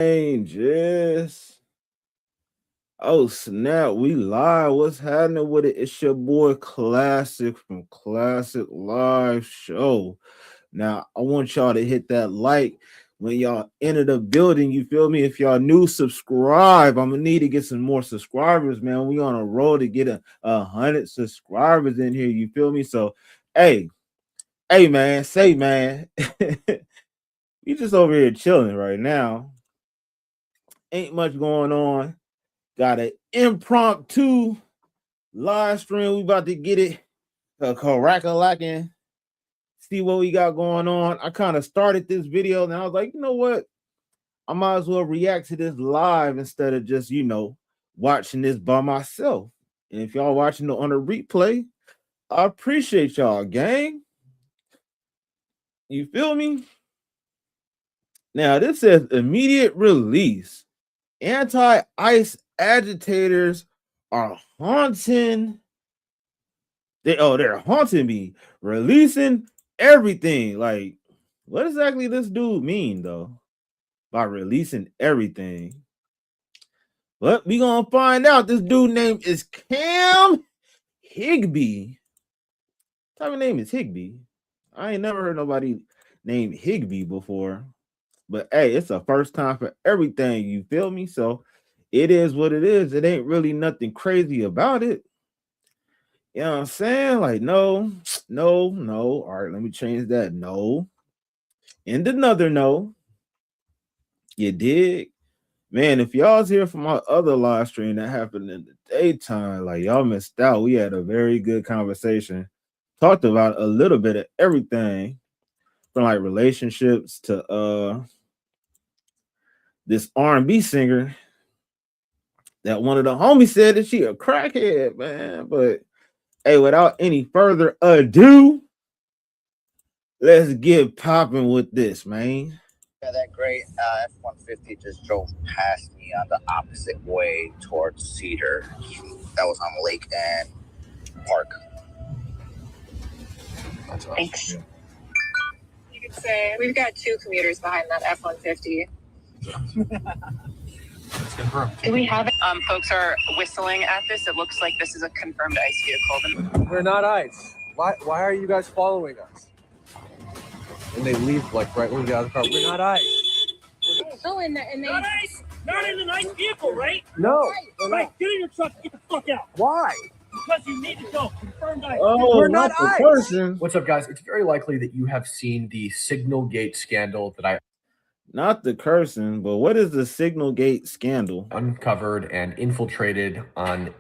Changes. Oh snap, we live. What's happening with it? It's your boy Classic from Classic Live Show. Now, I want y'all to hit that like when y'all enter the building. You feel me? If y'all new, subscribe. I'm gonna need to get some more subscribers, man. We on a roll to get a 100 subscribers in here. You feel me? So, hey, man, say man, we just over here chilling right now. Ain't much going on. Got an impromptu live stream. We about to get it crack-a-lacking. See what we got going on. I kind of started this video and I was like, you know what? I might as well react to this live instead of just, watching this by myself. And if y'all watching it on a replay, I appreciate y'all, gang. You feel me? Now, this says immediate release. Anti-ICE agitators are haunting. They're haunting me, releasing everything. Like, what exactly this dude mean though by releasing everything? But we gonna find out. This dude name is Cam Higby. What type of name is Higby? I ain't never heard nobody named Higby before. But hey, it's a first time for everything. You feel me? So it is what it is. It ain't really nothing crazy about it. You know what I'm saying? Like, no. All right, let me change that. No. And another no. You dig? Man, if y'all's here for my other live stream that happened in the daytime, like y'all missed out. We had a very good conversation. Talked about a little bit of everything from like relationships to this R&B singer that one of the homies said that she a crackhead, man. But hey, without any further ado, let's get popping with this, man. Yeah, that great F-150 just drove past me on the opposite way towards Cedar. That was on Lake and Park. That's awesome. Thanks. Yeah. You could say we've got two commuters behind that F-150. Do we have it? Folks are whistling at this. It looks like this is a confirmed ICE vehicle. We're not ICE. Why are you guys following us? And they leave like right when we get out of the car. We're not ICE. Oh, and they not ICE. Not in an ICE vehicle, right? No. Right. Get in your truck. Get the fuck out. Why? Because you need to go. Confirmed ICE. Oh, we're not the ICE. person. What's up, guys? It's very likely that you have seen the Signal Gate scandal that I Not the cursing, but what is the Signal Gate scandal? uncovered and infiltrated on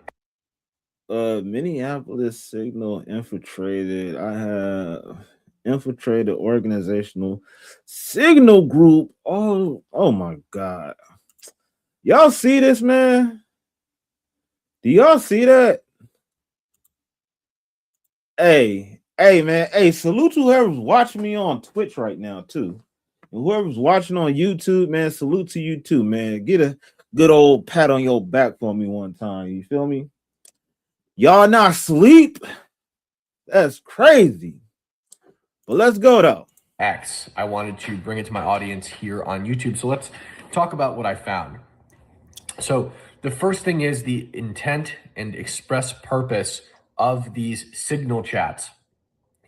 Minneapolis Signal infiltrated. I have infiltrated organizational signal group. Oh my god. Y'all see this, man? Do y'all see that? Hey, man. Hey, salute to whoever's watching me on Twitch right now, too. And whoever's watching on YouTube, man, salute to you too, man. Get a good old pat on your back for me one time. You feel me? Y'all not sleep? That's crazy. But let's go though. X. I wanted to bring it to my audience here on YouTube. So let's talk about what I found. So the first thing is the intent and express purpose of these signal chats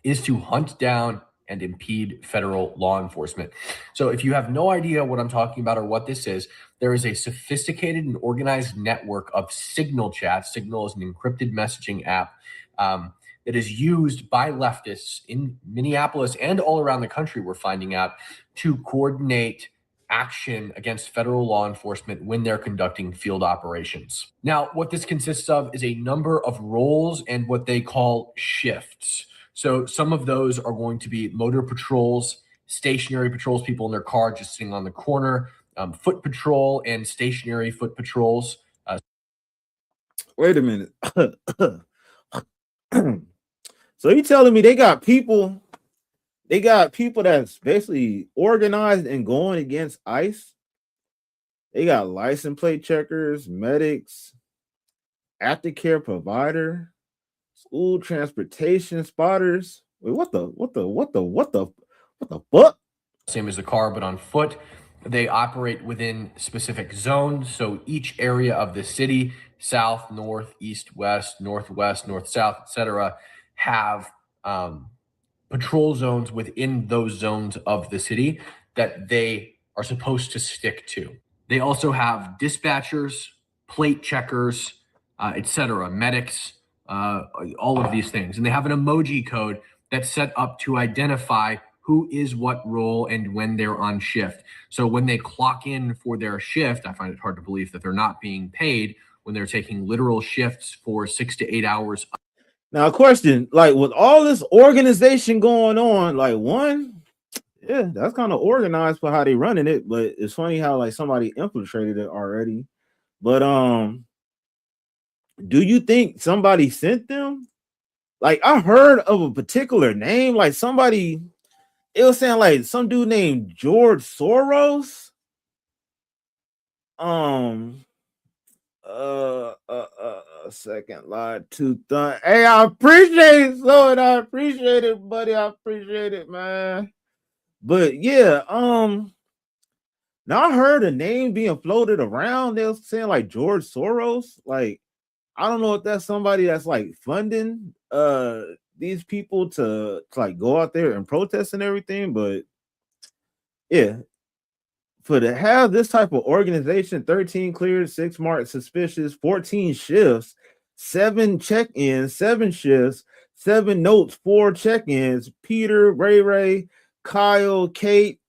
is to hunt down and impede federal law enforcement. So if you have no idea what I'm talking about or what this is, there is a sophisticated and organized network of signal chats. Signal is an encrypted messaging app that is used by leftists in Minneapolis and all around the country, we're finding out, to coordinate action against federal law enforcement when they're conducting field operations. Now, what this consists of is a number of roles and what they call shifts. So some of those are going to be motor patrols, stationary patrols, people in their car just sitting on the corner, foot patrol and stationary foot patrols. Wait a minute. So you telling me they got people that's basically organized and going against ICE? They got license plate checkers, medics, aftercare provider, school transportation spotters. Wait, what the fuck? Same as the car, but on foot. They operate within specific zones. So each area of the city, south, north, east, west, northwest, north, south, etc., have patrol zones within those zones of the city that they are supposed to stick to. They also have dispatchers, plate checkers, etc., medics, all of these things. And they have an emoji code that's set up to identify who is what role and when they're on shift. So when they clock in for their shift, I find it hard to believe that they're not being paid when they're taking literal shifts for 6 to 8 hours. Now, question, like with all this organization going on, like yeah, that's kind of organized for how they running it, but it's funny how like somebody infiltrated it already. But do you think somebody sent them? Like I heard of a particular name, like somebody, it was saying like some dude named George Soros. Second line to thun. Hey, I appreciate it, so and I appreciate it, buddy. I appreciate it, man. But yeah, now I heard a name being floated around. They were saying like George Soros. Like, I don't know if that's somebody that's like funding these people to like go out there and protest and everything, but yeah, for to have this type of organization, 13 cleared, 6 marked suspicious, 14 shifts, 7 check-ins, 7 shifts, 7 notes, 4 check-ins, Peter, Ray, Kyle, Kate,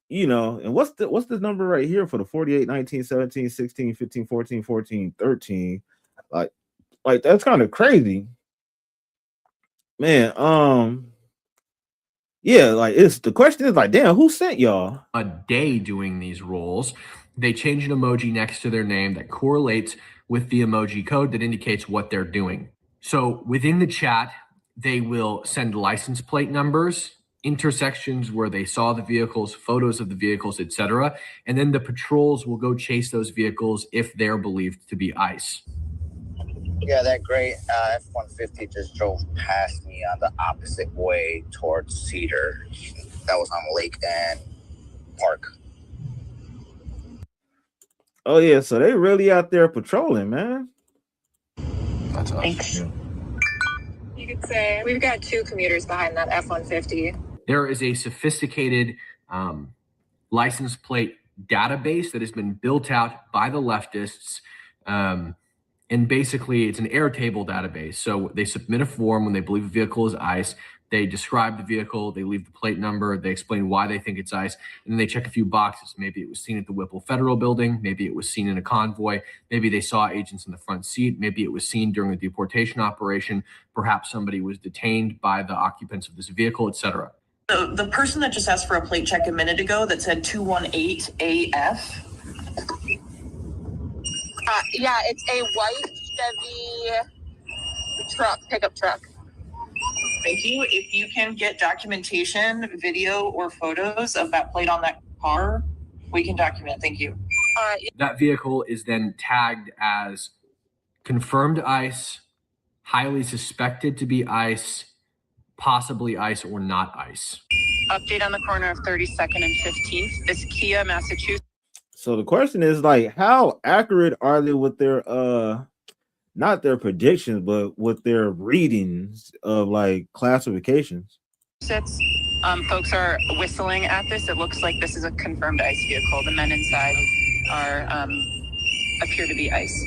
you know, and what's the number right here for the 48, 19, 17, 16, 15, 14, 14, 13? Like that's kind of crazy. Man, yeah, like it's the question is like, damn, who sent y'all? A day doing these roles. They change an emoji next to their name that correlates with the emoji code that indicates what they're doing. So within the chat, they will send license plate numbers, intersections where they saw the vehicles, photos of the vehicles, etc. And then the patrols will go chase those vehicles if they're believed to be ICE. Yeah, that gray F-150 just drove past me on the opposite way towards Cedar. That was on Lake and Park. Oh yeah, so they really out there patrolling, man. That's awesome. Thanks. You could say we've got 2 commuters behind that F-150. There is a sophisticated license plate database that has been built out by the leftists. And basically, it's an Airtable database. So they submit a form when they believe a vehicle is ICE. They describe the vehicle. They leave the plate number. They explain why they think it's ICE. And then they check a few boxes. Maybe it was seen at the Whipple Federal Building. Maybe it was seen in a convoy. Maybe they saw agents in the front seat. Maybe it was seen during a deportation operation. Perhaps somebody was detained by the occupants of this vehicle, etc. The person that just asked for a plate check a minute ago that said 218 AF. Yeah, it's a white Chevy pickup truck. Thank you. If you can get documentation, video, or photos of that plate on that car, we can document. Thank you. That vehicle is then tagged as confirmed ICE, highly suspected to be ICE, possibly ICE or not ICE. Update on the corner of 32nd and 15th. This Kia, Massachusetts. So the question is like, how accurate are they with their not their predictions, but with their readings of like classifications? Folks are whistling at this. It looks like this is a confirmed ICE vehicle. The men inside are appear to be ICE,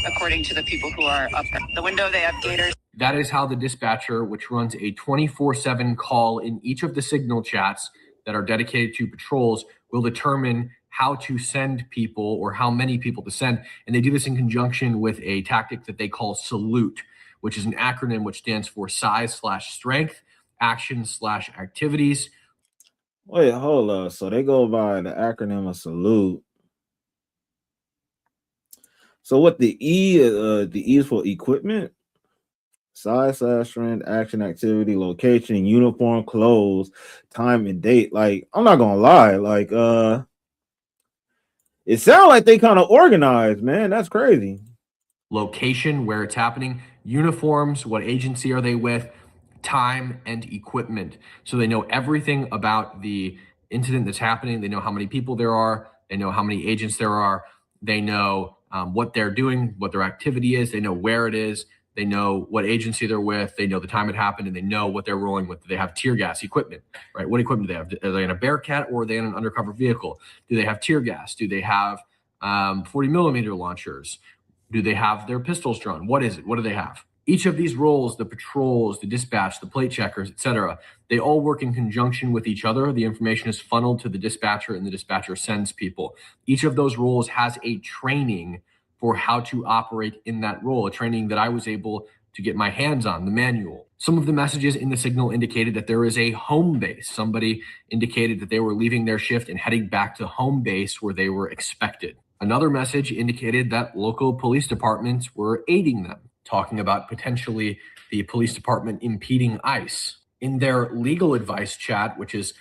according to the people who are up there. The window, they have gators. That is how the dispatcher, which runs a 24/7 call in each of the signal chats that are dedicated to patrols, will determine how to send people or how many people to send. And they do this in conjunction with a tactic that they call salute, which is an acronym which stands for size/strength, action/activities. Wait, hold up. So they go by the acronym of salute. So what the E is for equipment, size/strength, action, activity, location, uniform, clothes, time, and date. Like, I'm not gonna lie, like it sounds like they kind of organized, man. That's crazy. Location, where it's happening, uniforms, what agency are they with, time, and equipment. So they know everything about the incident that's happening. They know how many people there are. They know how many agents there are. They know what they're doing, what their activity is. They know where it is. They know what agency they're with. They know the time it happened, and they know what they're rolling with. Do they have tear gas equipment, right? What equipment do they have? Are they in a Bearcat or are they in an undercover vehicle? Do they have tear gas? Do they have 40 millimeter launchers? Do they have their pistols drawn? What is it? What do they have? Each of these roles, the patrols, the dispatch, the plate checkers, etc., they all work in conjunction with each other. The information is funneled to the dispatcher, and the dispatcher sends people. Each of those roles has a training for how to operate in that role, a training that I was able to get my hands on, the manual. Some of the messages in the signal indicated that there is a home base. Somebody indicated that they were leaving their shift and heading back to home base where they were expected. Another message indicated that local police departments were aiding them, talking about potentially the police department impeding ICE. In their legal advice chat, which is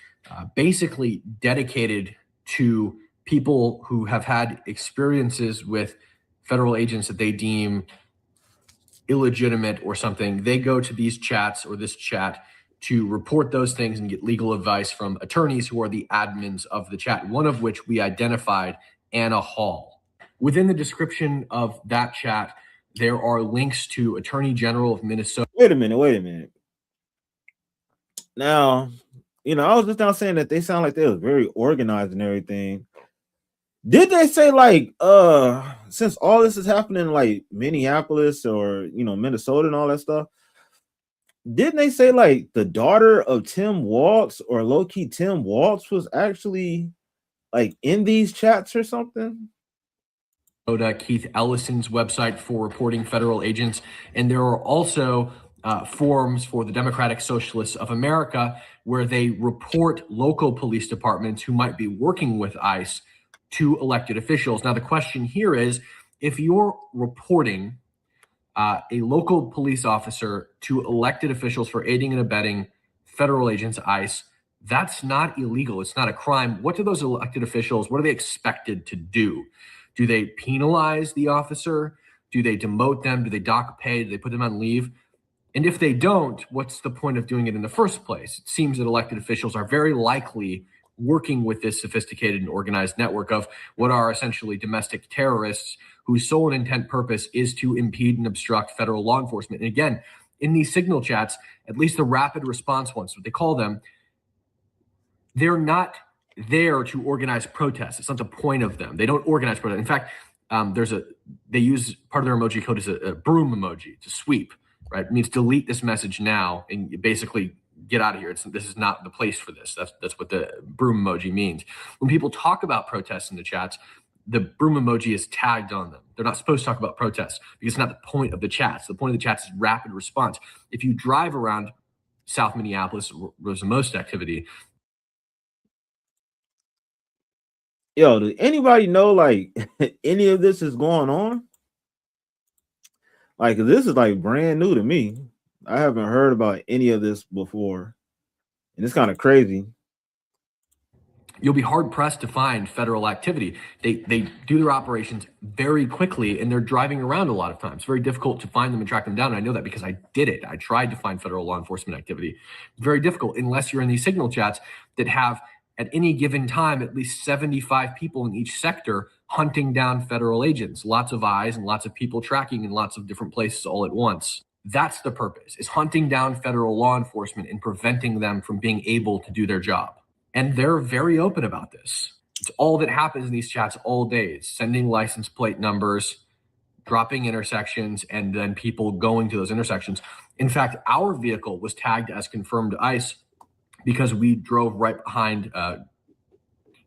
basically dedicated to people who have had experiences with federal agents that they deem illegitimate or something, they go to these chats or this chat to report those things and get legal advice from attorneys who are the admins of the chat, one of which we identified, Anna Hall. Within the description of that chat, there are links to Attorney General of Minnesota. Wait a minute. Now, I was just now saying that they sound like they was very organized and everything. Did they say like since all this is happening in like Minneapolis or Minnesota and all that stuff, didn't they say like the daughter of Tim Waltz or low-key Tim Waltz was actually like in these chats or something? Keith Ellison's website for reporting federal agents, and there are also forums for the Democratic Socialists of America where they report local police departments who might be working with ICE to elected officials. Now, the question here is, if you're reporting a local police officer to elected officials for aiding and abetting federal agents, ICE, that's not illegal. It's not a crime. What do those elected officials, what are they expected to do? Do they penalize the officer? Do they demote them? Do they dock pay? Do they put them on leave? And if they don't, what's the point of doing it in the first place? It seems that elected officials are very likely working with this sophisticated and organized network of what are essentially domestic terrorists whose sole and intent purpose is to impede and obstruct federal law enforcement. And again, in these signal chats, at least the rapid response ones, what they call them, they're not there to organize protests. It's not the point of them. They don't organize protests. In fact, they use part of their emoji code is a broom emoji to sweep, right? It means delete this message now and basically get out of here. This is not the place for this. That's what the broom emoji means. When people talk about protests in the chats, the broom emoji is tagged on them. They're not supposed to talk about protests because it's not the point of the chats. The point of the chats is rapid response. If you drive around South Minneapolis, where there's the most activity. Yo, does anybody know like any of this is going on? Like, this is like brand new to me. I haven't heard about any of this before, and it's kind of crazy. You'll be hard pressed to find federal activity. They do their operations very quickly, and they're driving around a lot of times. It's very difficult to find them and track them down. And I know that because I did it. I tried to find federal law enforcement activity. Very difficult unless you're in these signal chats that have at any given time at least 75 people in each sector hunting down federal agents. Lots of eyes and lots of people tracking in lots of different places all at once. That's the purpose, is hunting down federal law enforcement and preventing them from being able to do their job. And they're very open about this. It's all that happens in these chats all day, sending license plate numbers, dropping intersections, and then people going to those intersections. In fact, our vehicle was tagged as confirmed ICE because we drove right behind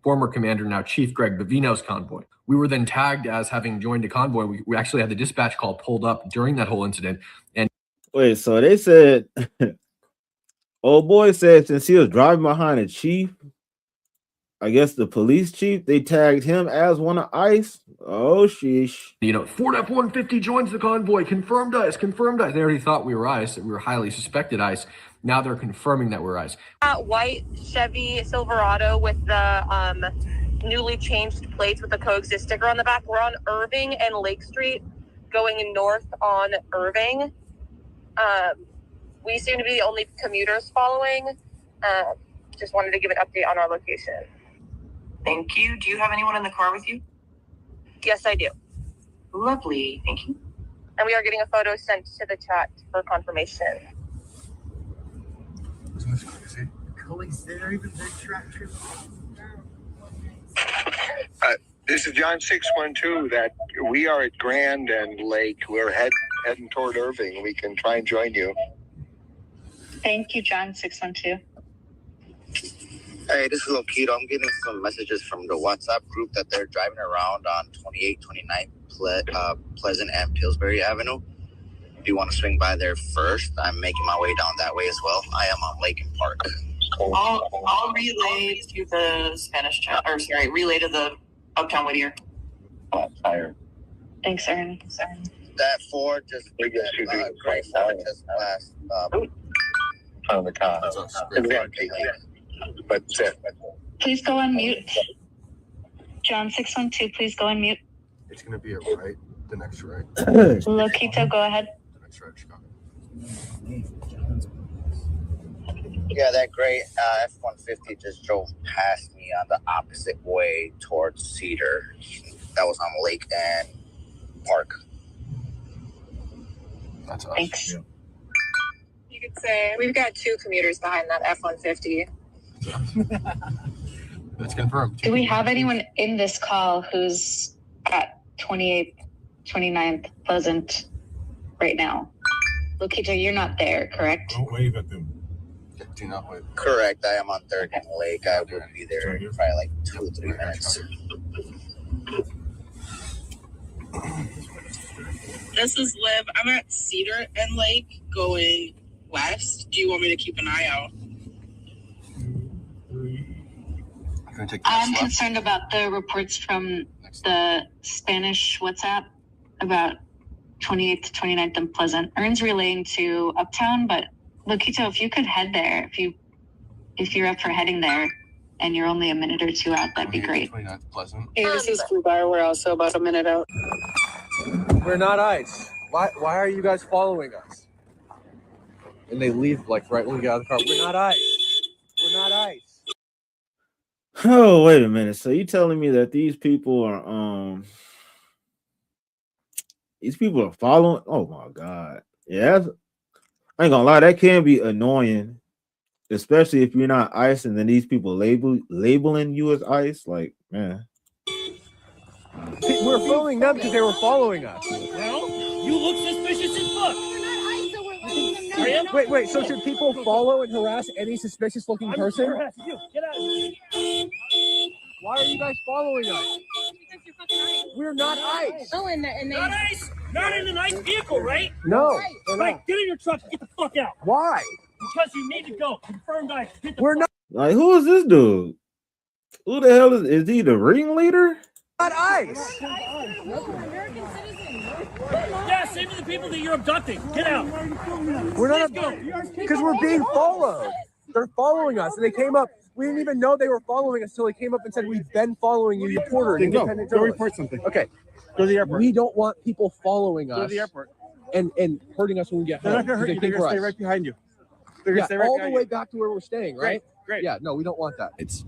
former commander, now Chief Greg Bavino's convoy. We were then tagged as having joined a convoy. We actually had the dispatch call pulled up during that whole incident. And wait, so they said, old boy said since he was driving behind a chief, I guess the police chief, they tagged him as one of ICE. Oh, sheesh. Ford F-150 joins the convoy, confirmed ICE. They already thought we were ICE, that we were highly suspected ICE. Now they're confirming that we're ICE. White Chevy Silverado with the newly changed plates with the coexist sticker on the back. We're on Irving and Lake Street going north on Irving. We seem to be the only commuters following. Just wanted to give an update on our location. Thank you. Do you have anyone in the car with you? Yes, I do. Lovely. Thank you. And we are getting a photo sent to the chat for confirmation. Isn't this crazy? This is John 612. That we are at Grand and Lake. We're heading toward Irving. We can try and join you. Thank you, John 612. Hey, this is Lokito. I'm getting some messages from the WhatsApp group that they're driving around on 28, 29th Pleasant and Pillsbury Avenue. If you want to swing by there first, I'm making my way down that way as well. I am on Lake and Park. I'll relay to the Spanish chat, or sorry, relay to the Uptown Whittier. Tired. Thanks, Aaron. That Ford just gray Ford just passed. On the car. That's us. Exactly. But Please go on mute. John 612, please go on mute. It's going to be a right, the next right. Lokito, go ahead. The next right, Chicago. Yeah, that gray F-150 just drove past me on the opposite way towards Cedar. That was on Lake and Park. That's us. Thanks. Yeah. You could say we've got 2 commuters behind that F-150. That's confirmed. Do we have anyone in this call who's at 28th, 29th Pleasant right now? Lokito, you're not there, correct? Don't wave at them. Do not wait. Correct, I am on 3rd and Lake. I will be there in probably like 2 or 3 minutes. This is Liv. I'm at Cedar and Lake going west. Do you want me to keep an eye out? I'm concerned about the reports from the Spanish WhatsApp about 28th to 29th and Pleasant. Ern's relaying to Uptown, but Lokito, if you could head there, if you're up for heading there and you're only a minute or 2 out, that'd be great. 29th Pleasant. Hey, this is Fubar. We're also about a minute out. We're not ICE. Why are you guys following us? And they leave like right when we get out of the car. We're not ICE. We're not ICE. Oh, wait a minute. So you telling me that these people are following? Oh my god. Yeah, I ain't gonna lie, that can be annoying, especially if you're not ICE and then these people labeling you as ICE. Like, man. We're following them because they were following us. Well, you look suspicious as fuck. Wait. So should people follow and harass any suspicious looking person? You. Get out of here. Why are you guys following us? We're not ICE. Oh, and they Not ICE. Not in a nice vehicle, right? No. Right. Get in your truck and get the fuck out. Why? Because you need to go. Confirmed ICE. Get the We're fuck not Like, who is this dude? Who the hell is he the ringleader? ICE. Yeah, same with the people that you're abducting. Get out. We're not because we're being followed. They're following us, and they came up. We didn't even know they were following us until they came up and said, "We've been following you, reporter." Independent Go report something. Okay. Go to the airport. We don't want people following us. Go to the airport. And hurting us when we get home. They're not going to hurt you. They're going to stay right behind you. They're going to stay right all behind the way you. back to where we're staying, right? Great. Yeah, no, we don't want that. It's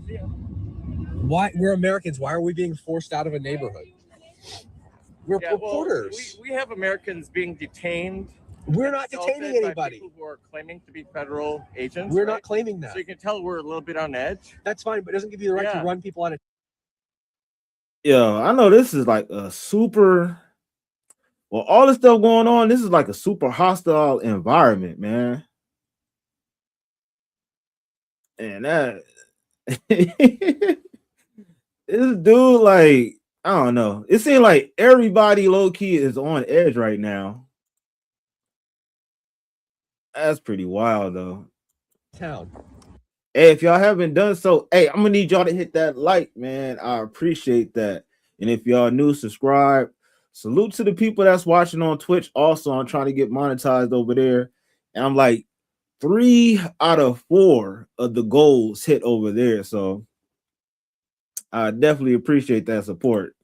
why we're Americans. Why are we being forced out of a neighborhood? We're reporters. We have Americans being detained. We're not detaining anybody. People who are claiming to be federal agents. We're not claiming that. So you can tell we're a little bit on edge. That's fine, but it doesn't give you the right to run people out of. Yo, I know this is like a super. Well, all this stuff going on, this is like a super hostile environment, man. And that this dude, like, I don't know. It seems like everybody low key is on edge right now. That's pretty wild, though. Town. Hey, if y'all haven't done so, hey, I'm gonna need y'all to hit that like, man. I appreciate that. And if y'all new, subscribe. Salute to the people that's watching on Twitch. Also, I'm trying to get monetized over there. And I'm like 3 out of 4 of the goals hit over there. So I definitely appreciate that support.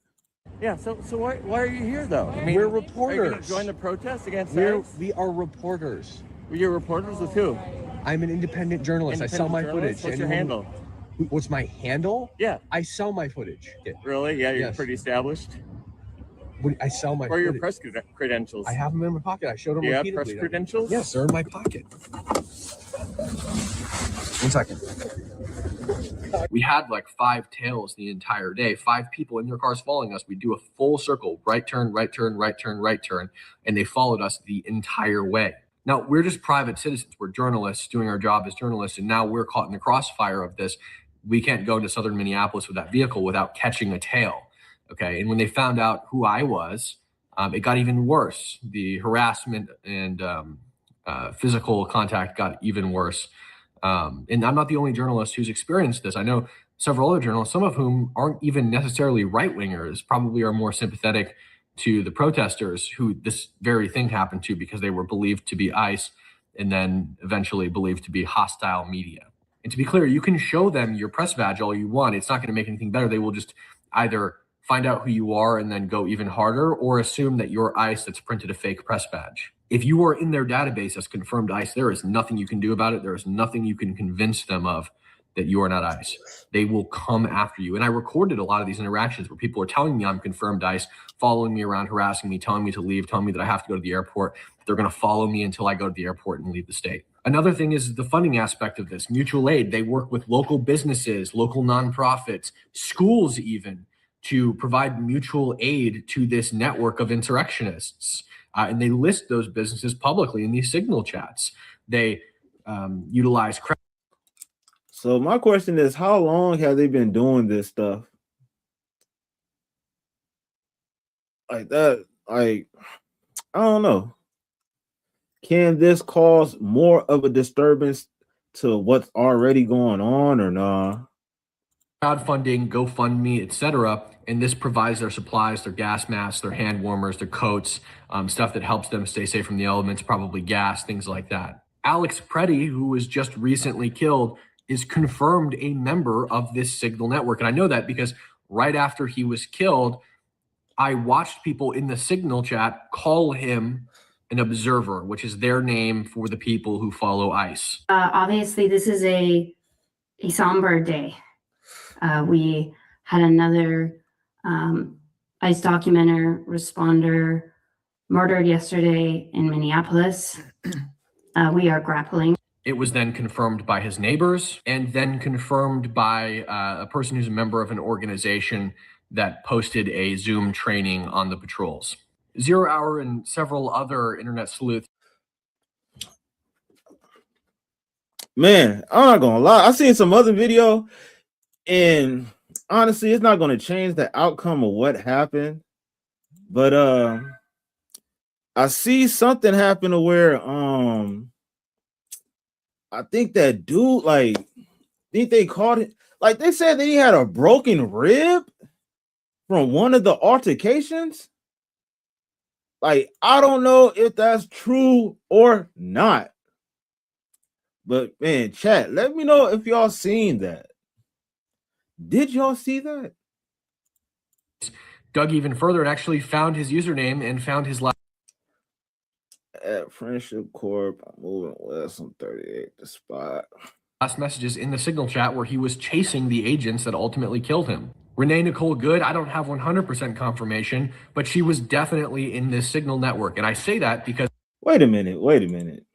Yeah. So why are you here though? I mean, we're reporters. Are you going to join the protest against we are reporters. You're reporters with who? I'm an independent journalist. I sell my footage. What's your handle? What's my handle? Yeah. I sell my footage. Really? Yeah, you're pretty established. I sell my Or your footage. press credentials? I have them in my pocket. I showed them You have repeatedly. press credentials? Yes, they're in my pocket. 1 second. We had like 5 tails the entire day, 5 people in their cars following us. We do a full circle, right turn, right turn, right turn, right turn, and they followed us the entire way. Now, we're just private citizens. We're journalists doing our job as journalists, and now we're caught in the crossfire of this. We can't go to southern Minneapolis with that vehicle without catching a tail. Okay, and when they found out who I was, it got even worse. The harassment and physical contact got even worse. And I'm not the only journalist who's experienced this. I know several other journalists, some of whom aren't even necessarily right-wingers, probably are more sympathetic to the protesters who this very thing happened to because they were believed to be ICE and then eventually believed to be hostile media. And to be clear, you can show them your press badge all you want. It's not going to make anything better. They will just either find out who you are and then go even harder, or assume that you're ICE that's printed a fake press badge. If you are in their database as confirmed ICE, there is nothing you can do about it. There is nothing you can convince them of that you are not ICE. They will come after you. And I recorded a lot of these interactions where people are telling me I'm confirmed ICE, following me around, harassing me, telling me to leave, telling me that I have to go to the airport. They're going to follow me until I go to the airport and leave the state. Another thing is the funding aspect of this. Mutual aid, they work with local businesses, local nonprofits, schools even, to provide mutual aid to this network of insurrectionists. And they list those businesses publicly in these signal chats. They utilize. So my question is, how long have they been doing this stuff? Like that, like, I don't know. Can this cause more of a disturbance to what's already going on or not? Crowdfunding, GoFundMe, etc. And this provides their supplies, their gas masks, their hand warmers, their coats, stuff that helps them stay safe from the elements, probably gas, things like that. Alex Preddy, who was just recently killed, is confirmed a member of this signal network. And I know that because right after he was killed, I watched people in the signal chat call him an observer, which is their name for the people who follow ICE. Obviously, this is a somber day. We had another ICE documenter responder murdered yesterday in Minneapolis. We are grappling. It was then confirmed by his neighbors and then confirmed by a person who's a member of an organization that posted a Zoom training on the patrols. 0 Hour and several other internet sleuths. Man, I'm not gonna lie. I seen some other video, and honestly, it's not gonna change the outcome of what happened. But I see something happen to where I think that dude, like, think they caught it. Like, they said that he had a broken rib from one of the altercations. Like, I don't know if that's true or not. But man, chat, let me know if y'all seen that. Did y'all see that? Dug even further and actually found his username and found his last. At Friendship Corp, I'm moving west on 38, the spot. Last messages in the signal chat where he was chasing the agents that ultimately killed him. Renee Nicole Good, I don't have 100% confirmation, but she was definitely in this signal network. And I say that because... Wait a minute.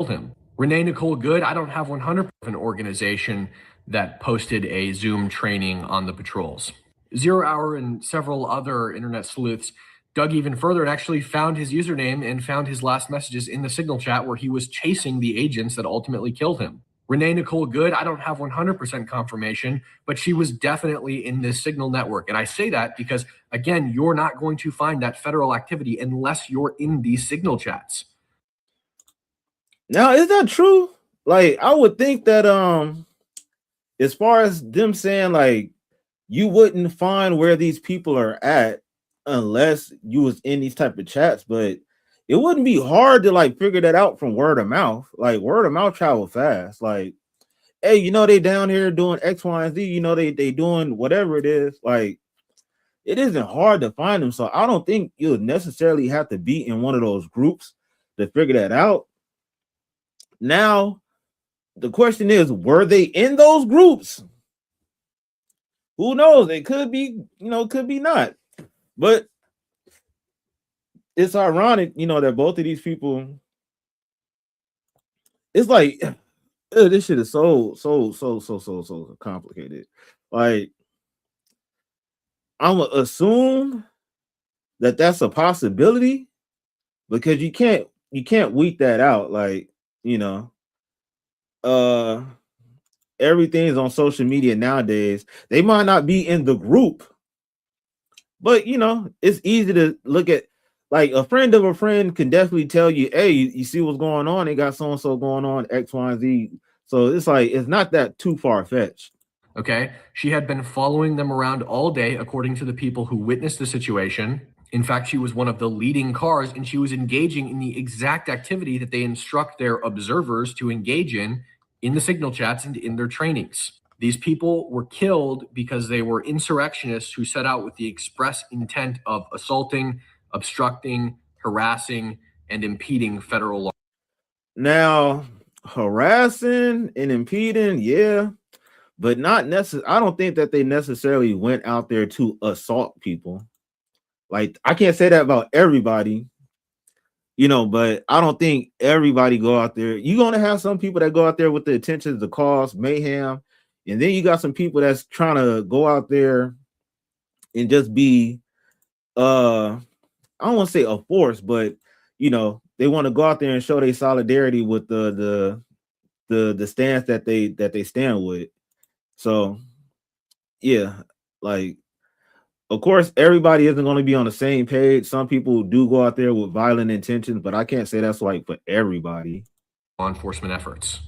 Him. Renee Nicole Good, I don't have 100% an organization that posted a Zoom training on the patrols. 0 Hour and several other internet sleuths dug even further and actually found his username and found his last messages in the signal chat where he was chasing the agents that ultimately killed him. Renee Nicole Good, I don't have 100% confirmation, but she was definitely in this signal network. And I say that because, again, you're not going to find that federal activity unless you're in these signal chats. Now, is that true? Like, I would think that as far as them saying, like, you wouldn't find where these people are at unless you was in these type of chats, but it wouldn't be hard to like figure that out from word of mouth. Like, word of mouth travel fast. Like, hey, you know, they down here doing X, Y, and Z, you know, they doing whatever it is. Like, it isn't hard to find them. So I don't think you'll necessarily have to be in one of those groups to figure that out. Now, the question is, were they in those groups? Who knows? It could be, could be not. But it's ironic, that both of these people, it's like, this shit is so complicated. Like, I'm gonna assume that that's a possibility because you can't weed that out. Like, everything's on social media nowadays. They might not be in the group, but it's easy to look at. Like, a friend of a friend can definitely tell you, hey, you see what's going on? They got so and so going on, X, Y, and Z. So it's like, it's not that too far-fetched. Okay. She had been following them around all day, according to the people who witnessed the situation. In fact, she was one of the leading cars, and she was engaging in the exact activity that they instruct their observers to engage in the signal chats and in their trainings. These people were killed because they were insurrectionists who set out with the express intent of assaulting, obstructing, harassing, and impeding federal law. Now, harassing and impeding, yeah, but not necessarily. I don't think that they necessarily went out there to assault people. Like, I can't say that about everybody, but I don't think everybody go out there. You're gonna have some people that go out there with the intentions to cause mayhem, and then you got some people that's trying to go out there and just be I don't want to say a force, but they want to go out there and show their solidarity with the stance that they stand with. So yeah, like, of course, everybody isn't going to be on the same page. Some people do go out there with violent intentions, but I can't say that's like for everybody. Law enforcement efforts.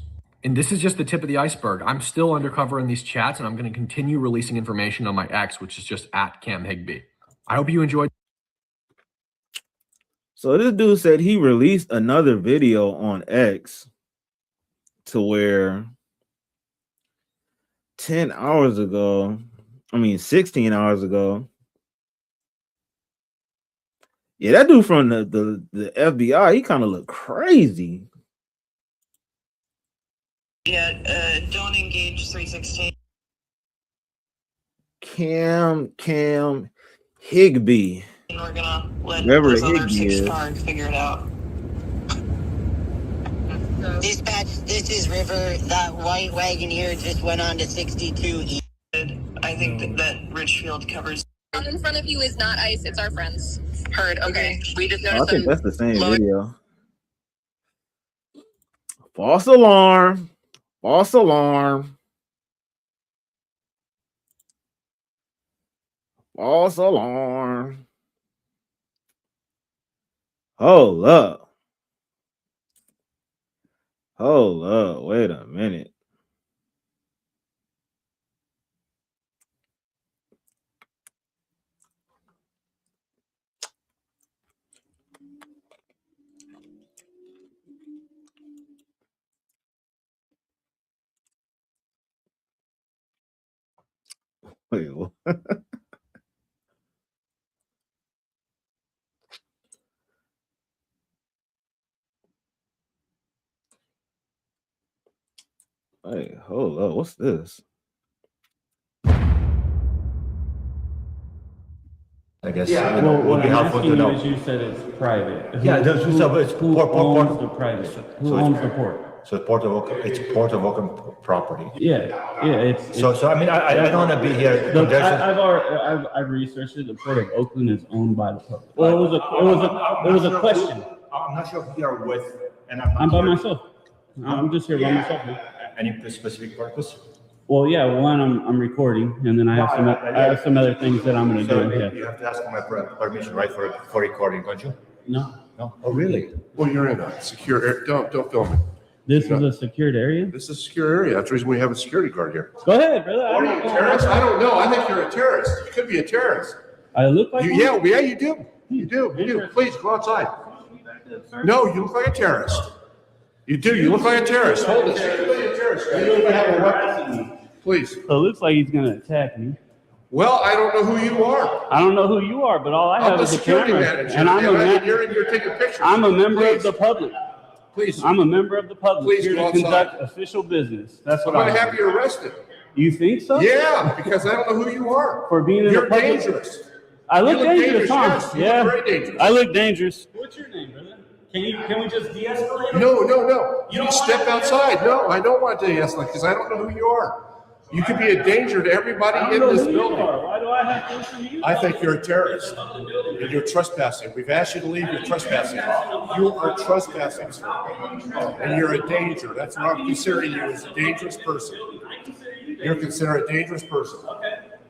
And this is just the tip of the iceberg. I'm still undercover in these chats, and I'm going to continue releasing information on my X, which is just at Cam Higbee. I hope you enjoyed. So this dude said he released another video on X to where 16 hours ago, yeah, that dude from the FBI, he kind of looked crazy. Yeah, don't engage 316. Cam Higbee. And we're gonna let Whoever those other Higbee 6 is. cars figure it out. Dispatch, this is River. That white Wagoneer just went on to 62 I think that Richfield covers. In front of you is not ICE, it's our friends. Heard, okay. We just I noticed think them. that's the same video. False alarm. False alarm. False alarm. Hold up. Hold up. Wait a minute. Wait, what? Hey, hold up. What's this? I guess. Yeah, well, what I'm asking you is, you said it's private. Yeah, it's who port owns the private? Who owns the port? So it's Port of Oakland property. Yeah, it's. So I mean, I don't want to be here. I've researched it. The Port of Oakland is owned by the public. Well, it was a question. I'm not sure who you are with, and I'm by myself. I'm just here by myself. Any specific purpose? Well, yeah. One, I'm recording, and then I have some other things that I'm going to do. Yeah. You have to ask for my permission, right, for recording, don't you? No. No. Oh, really? Well, you're in a secure area. Don't film me. This is a secured area? This is a secure area. That's the reason we have a security guard here. Go ahead, brother. Are you a terrorist? I don't know. I think you're a terrorist. You could be a terrorist. I look like one? Yeah, you do. You do. Please go outside. No, you look like a terrorist. You do. You look like a terrorist. Hold this. You look like a terrorist. You look like you have a weapon. Please. So it looks like he's going to attack me. Well, I don't know who you are. I don't know who you are, but all I have is a camera. Manager, and you're taking pictures. I'm a member of the public. Please. I'm a member of the public Please here go to outside. conduct official business. That's I'm what going to have you arrested. You think so? Yeah, because I don't know who you are. For being in You're the public. dangerous. I look You dangerous, huh? Yes, you look very dangerous. I look dangerous. What's your name, brother? Can we just de-escalate? No. You don't You step outside. No, I don't want to de-escalate because I don't know who you are. You could be a danger to everybody in this building. Why do I have to listen to you? I think you're a terrorist and you're trespassing. We've asked you to leave. You're trespassing. You are trespassing, sir. And you're a danger. That's what I'm considering you as a dangerous person. You're considered a dangerous person.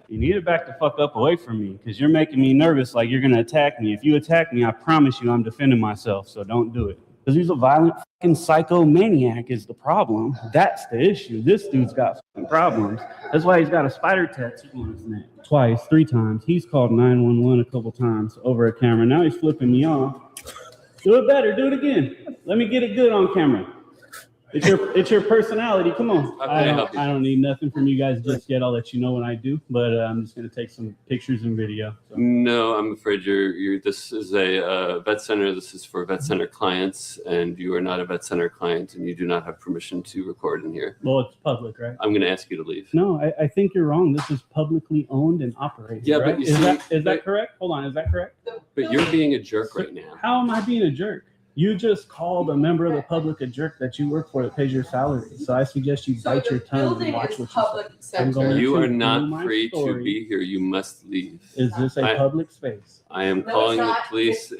You need to back the fuck up away from me because you're making me nervous like you're going to attack me. If you attack me, I promise you I'm defending myself, so don't do it. Because he's a violent fucking psychomaniac is the problem. That's the issue. This dude's got fucking problems. That's why he's got a spider tattoo on his neck. Twice, 3 times. He's called 911 a couple times over a camera. Now he's flipping me off. Do it better. Do it again. Let me get it good on camera. It's your personality. Come on. I don't need nothing from you guys just yet. I'll let you know when I do. But I'm just gonna take some pictures and video. So. No, I'm afraid you're. This is a vet center. This is for vet center clients, and you are not a vet center client, and you do not have permission to record in here. Well, it's public, right? I'm going to ask you to leave. No, I think you're wrong. This is publicly owned and operated. Yeah, right? but you see, is that correct? Hold on, is that correct? But you're being a jerk right now. How am I being a jerk? You just called a member of the public a jerk that you work for that pays your salary. So I suggest you bite your tongue and watch what you say. You are not free to be here. You must leave. Is this a public space? I am calling the police.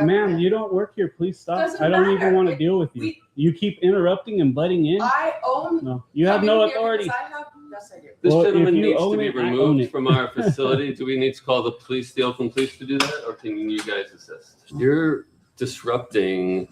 Ma'am, you don't work here. Please stop. I don't even want to deal with you. You keep interrupting and butting in. I own. No, you have no authority. Yes, I do. This Well, gentleman if you needs to own be it, I own removed it. from our facility. Do we need to call the police, the Oakland police, to do that, or can you guys assist? You're disrupting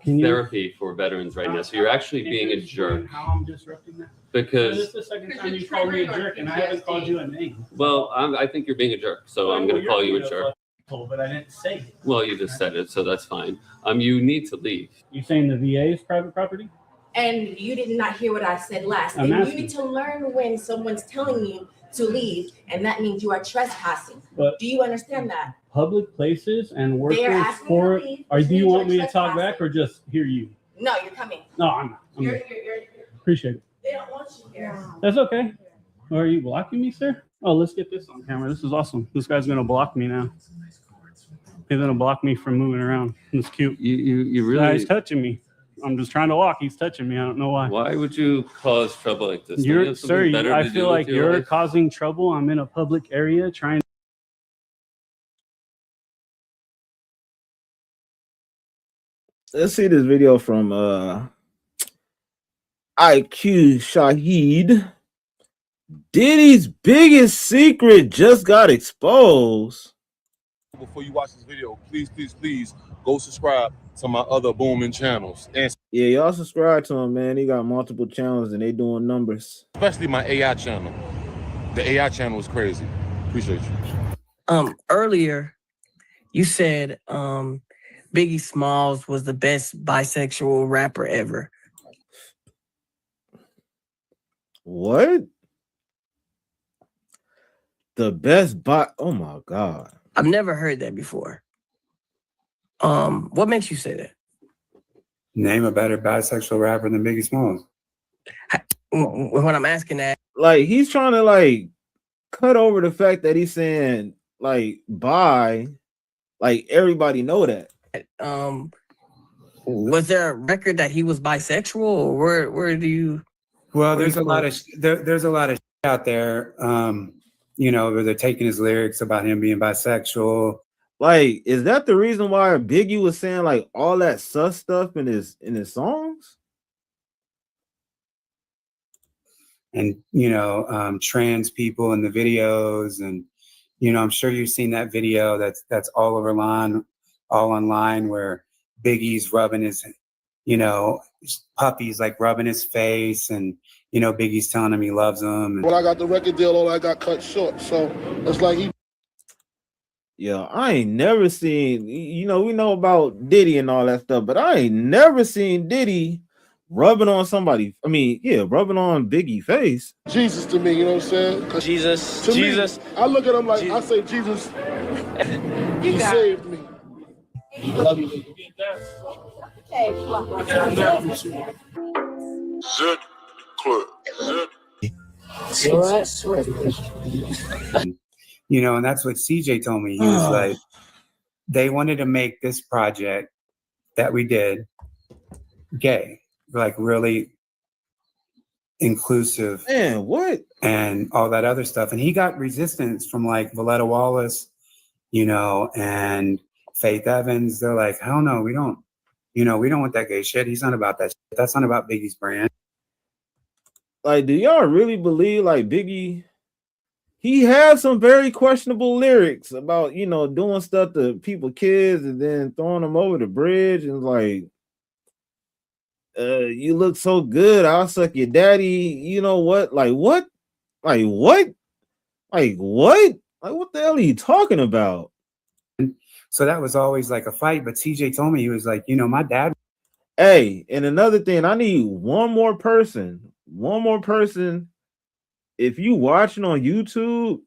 therapy for veterans right now, so you're actually being a jerk. How I'm disrupting that? Because This is the second time you called me a jerk, and I haven't called you a name. well, I think you're being a jerk, so I'm going to call you a jerk. But I didn't say it. Well, you just said it, so that's fine. You need to leave. You saying the VA is private property? And you did not hear what I said last. I'm And you asking. need to learn when someone's telling you to leave, and that means you are trespassing. But Do you understand that? public places and They are workers asking for you to leave, or which do you means want me you're to talk back or just hear you? No, you're coming. No, I'm not. I'm You're, good. you're, you're, Appreciate it. they don't want you here. That's okay. Are you blocking me, sir? Oh, let's get this on camera. This is awesome. This guy's gonna block me now. He's gonna block me from moving around. It's cute. You really. He's touching me. I'm just trying to walk. He's touching me. I don't know why. Why would you cause trouble like this? Don't you You're, have something sir, better I to do feel with like your you're life? causing trouble. I'm in a public area trying. Let's see this video from IQ Shahid. Diddy's biggest secret just got exposed. Before you watch this video, please go subscribe to my other booming channels, and Yeah, y'all subscribe to him, man. He got multiple channels and they doing numbers. especially my AI channel. The AI channel is crazy. Appreciate you. Earlier you said Biggie Smalls was the best bisexual rapper ever. What? The best oh my God. I've never heard that before. What makes you say that? Name a better bisexual rapper than Biggie Smalls. When I'm asking that, Like he's trying to like cut over the fact that he's saying like bi, like everybody know that. was there a record that he was bisexual, or where do you? Well, there's a lot of there's a lot of out there. You know, where they're taking his lyrics about him being bisexual. Like, is that the reason why Biggie was saying like all that sus stuff in his songs? And you know, trans people in the videos, and you know, I'm sure you've seen that video that's all online where Biggie's rubbing his, you know, puppies like rubbing his face, and you know, Biggie's telling him he loves him. When I got the record deal, all I got cut short. So it's like he. Yeah, I ain't never seen, you know, we know about Diddy and all that stuff, but I ain't never seen Diddy rubbing on somebody. I mean, yeah, rubbing on Biggie's face. Jesus to me, you know what I'm saying? Jesus, To Jesus. me, I look at him like I say, Jesus, you saved me. Love you. You get that? Zed Club. You know, and that's what CJ told me. He was like, they wanted to make this project that we did gay, like really inclusive. Man, what? And all that other stuff. And he got resistance from like Valletta Wallace, you know, and Faith Evans. They're like, hell no, we don't want that gay shit. He's not about that shit. That's not about Biggie's brand. Like, do y'all really believe like Biggie? He has some very questionable lyrics about, you know, doing stuff to people, kids, and then throwing them over the bridge and like, you look so good, I'll suck your daddy. You know what? Like what? Like what? Like what? Like what the hell are you talking about? So that was always like a fight. But CJ told me, he was like, you know, my dad. Hey, and another thing, I need one more person. One more person. If you watching on YouTube,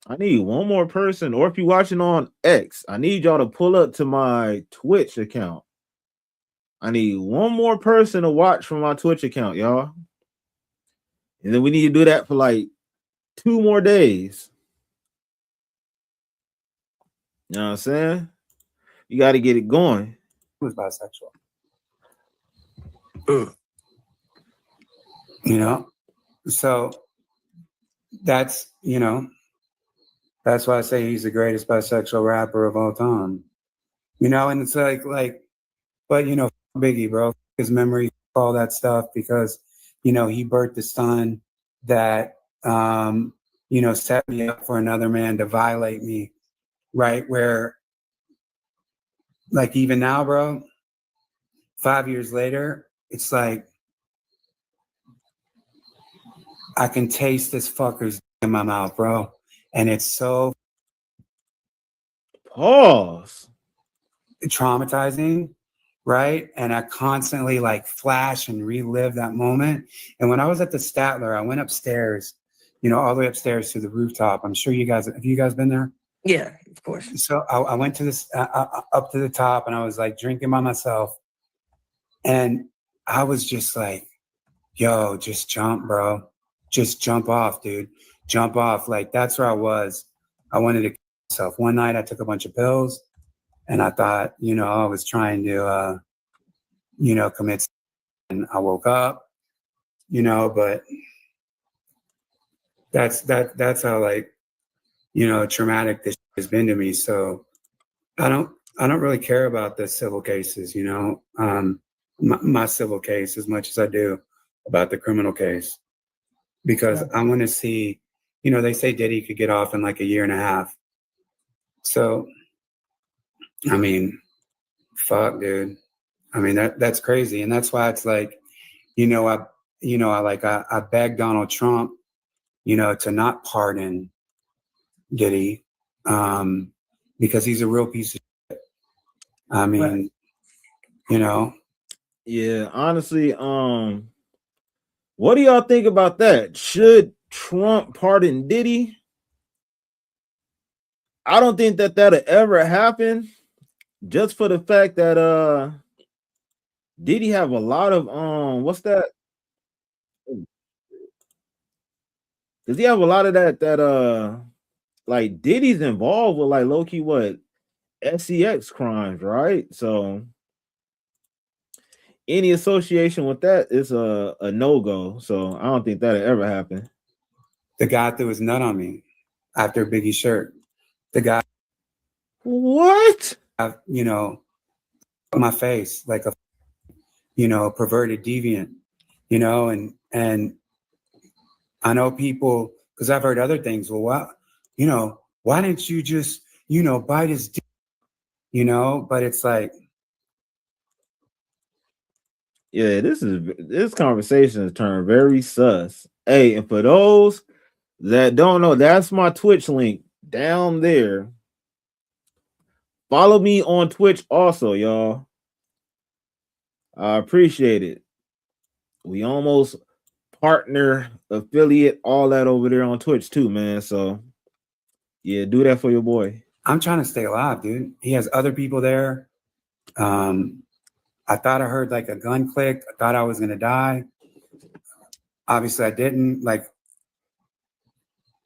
I need one more person, or if you watching on X, I need y'all to pull up to my Twitch account. I need one more person to watch from my Twitch account, y'all. And then we need to do that for like 2 more days. You know what I'm saying? You got to get it going. He was bisexual. You know? So that's, you know, that's why I say he's the greatest bisexual rapper of all time. You know, and it's like, but you know, Biggie, bro, his memory, all that stuff, because, you know, he birthed a son that, you know, set me up for another man to violate me, right? Where, like, even now, bro, 5 years later, it's like, I can taste this fucker's in my mouth, bro. And it's so traumatizing, right? And I constantly like flash and relive that moment. And when I was at the Statler, I went upstairs, you know, all the way upstairs to the rooftop. I'm sure you guys, have you guys been there? Yeah, of course. So I went to this, up to the top, and I was like drinking by myself. And I was just like, yo, just jump, bro. Just jump off, dude. Jump off. Like, that's where I was. I wanted to kill myself. One night I took a bunch of pills, and I thought, you know, I was trying to, you know, commit. And I woke up, you know, but that's how, like, you know, traumatic this has been to me. So I don't really care about the civil cases, you know, my civil case as much as I do about the criminal case, because I want to see, you know, they say Diddy could get off in like a year and a half. So, I mean, fuck, dude. I mean, that's crazy. And that's why it's like, I begged Donald Trump, you know, to not pardon Diddy, because he's a real piece of shit. I mean, you know. Yeah, honestly, what do y'all think about that? Should Trump pardon Diddy? I don't think that that'll ever happen, just for the fact that Diddy have a lot of what's that? Does he have a lot of that like Diddy's involved with like low key what SEX crimes, right? So any association with that is a no-go. So I don't think that'll ever happen. The guy threw his nut on me after Biggie's shirt. The guy, what? You know, my face like a, you know, perverted deviant, you know, and I know people, because I've heard other things. Well, what, you know, why didn't you just, you know, bite his dick, you know? But it's like, yeah, this conversation has turned very sus. Hey, and for those that don't know, that's my Twitch link down there. Follow me on Twitch also, y'all. I appreciate it. We almost partner, affiliate, all that over there on Twitch too, man. So yeah, do that for your boy. I'm trying to stay alive, dude. He has other people there. I thought I heard like a gun click. I thought I was gonna die. Obviously, I didn't. Like,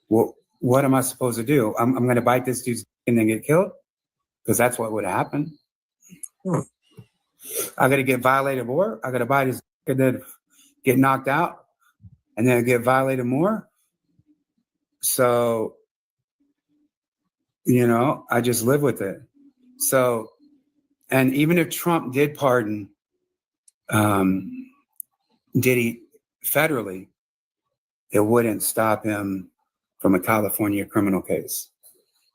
what am I supposed to do? I'm gonna bite this dude's and then get killed because that's what would happen. I gotta get violated more. I gotta bite his and then get knocked out and then get violated more. So, you know, I just live with it. So, and even if Trump did pardon Diddy federally, it wouldn't stop him from a California criminal case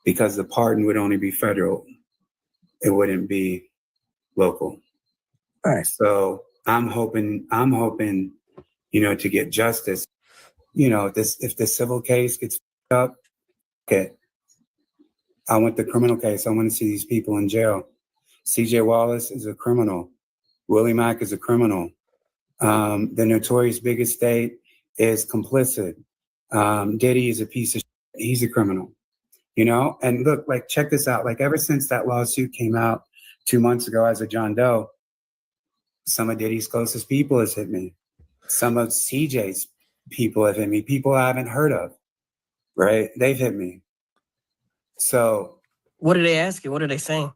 because the pardon would only be federal. It wouldn't be local. All right. So I'm hoping, you know, to get justice. You know, if the civil case gets up, okay. I want the criminal case. I want to see these people in jail. CJ Wallace is a criminal. Willie Mack is a criminal. The notorious Big Estate is complicit. Diddy is a piece of shit. He's a criminal, you know? And look, like, check this out. Like, ever since that lawsuit came out 2 months ago as a John Doe, some of Diddy's closest people has hit me. Some of CJ's people have hit me. People I haven't heard of, right? They've hit me. So what did they ask you? What are they saying?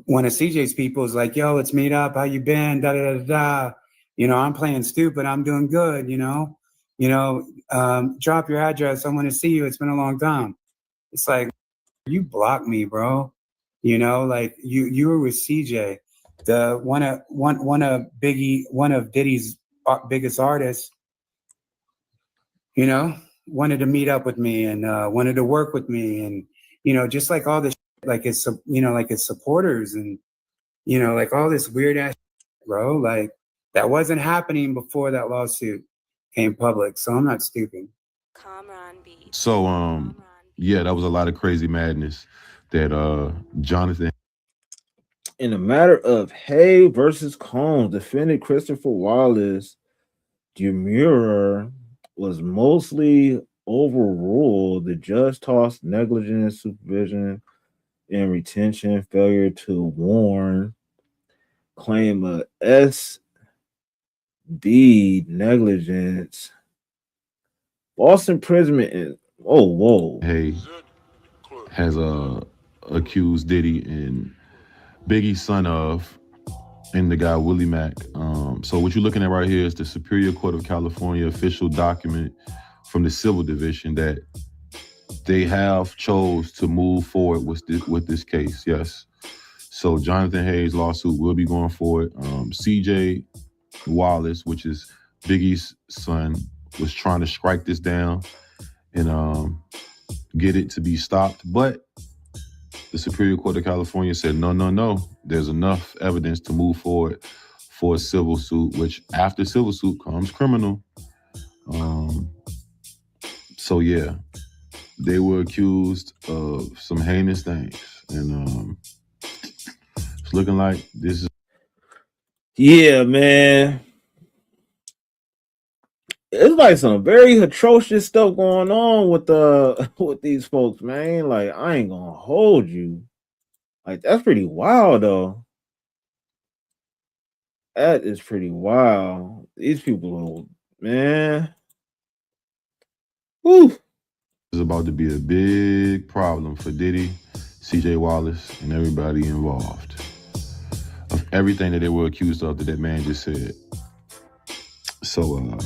One of CJ's people is like, yo, let's meet up. How you been? Da, da, da, da. You know, I'm playing stupid. I'm doing good, you know? Drop your address. I want to see you. It's been a long time. It's like, you blocked me, bro. You know, like you were with CJ, the one of Diddy's biggest artists, you know, wanted to meet up with me and wanted to work with me. And, you know, just like all this, like it's, you know, like it's supporters and, you know, like all this weird ass, bro, like that wasn't happening before that lawsuit came public. So I'm not stupid. So, yeah, that was a lot of crazy madness that Jonathan. In a matter of Hay versus Combs, defendant Christopher Wallace demurrer was mostly overruled. The judge tossed negligent supervision and retention, failure to warn, claim of SB negligence, false imprisonment, and whoa. Hay has accused Diddy and Biggie's son of, and the guy Willie Mack. So what you're looking at right here is the Superior Court of California official document from the Civil Division that they have chose to move forward with this case. Yes. So Jonathan Hayes' lawsuit will be going forward. CJ Wallace, which is Biggie's son, was trying to strike this down and get it to be stopped, but the Superior Court of California said, no, there's enough evidence to move forward for a civil suit, which after civil suit comes criminal. So yeah, they were accused of some heinous things. And it's looking like this is. Yeah, man. It's like some very atrocious stuff going on with these folks, man. Like, I ain't gonna hold you. Like, that's pretty wild, though. That is pretty wild. These people, man. Woo. Is about to be a big problem for Diddy, CJ Wallace, and everybody involved. Of everything that they were accused of that man just said. So,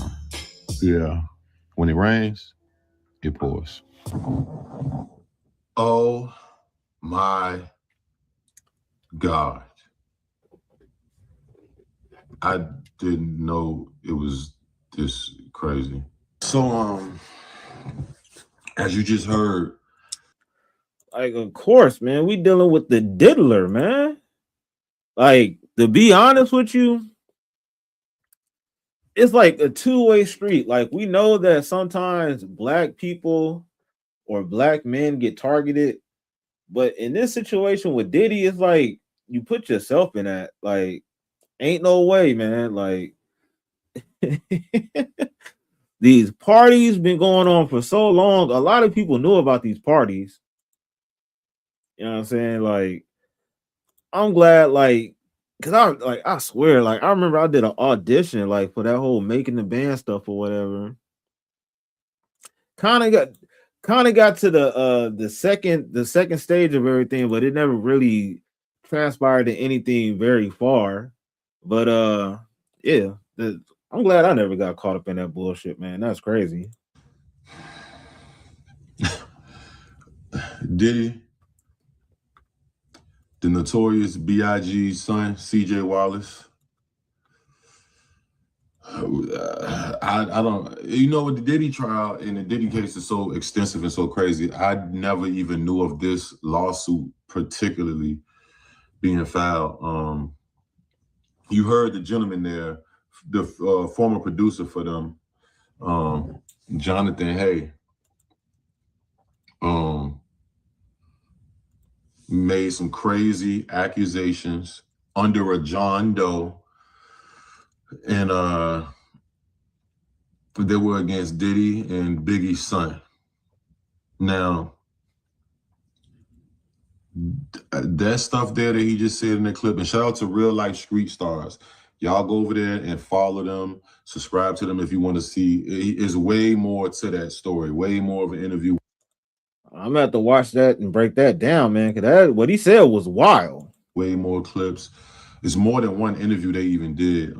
yeah, when it rains, it pours. Oh my God. I didn't know it was this crazy. So, as you just heard. Like, of course, man, we dealing with the diddler, man. Like, to be honest with you, it's like a two-way street. Like, we know that sometimes black people or black men get targeted, but in this situation with Diddy, it's like you put yourself in that. Like, ain't no way, man. Like, these parties been going on for so long. A lot of people knew about these parties. You know what I'm saying? Like, I'm glad, like, Cause I swear, like I remember I did an audition like for that whole making the band stuff or whatever. Kind of got to the second stage of everything, but it never really transpired to anything very far. But yeah, I'm glad I never got caught up in that bullshit, man. That's crazy. Diddy, the notorious B.I.G.'s son, C.J. Wallace. I don't, you know, the Diddy trial and the Diddy case is so extensive and so crazy. I never even knew of this lawsuit particularly being filed. You heard the gentleman there, the former producer for them, Jonathan Hay, made some crazy accusations under a John Doe, and they were against Diddy and Biggie's son. Now, that stuff there that he just said in the clip, and shout out to Real Life Street Stars. Y'all go over there and follow them, subscribe to them if you want to see. It's way more to that story, way more of an interview. I'm gonna have to watch that and break that down, man, because what he said was wild. Way more clips. It's more than one interview they even did.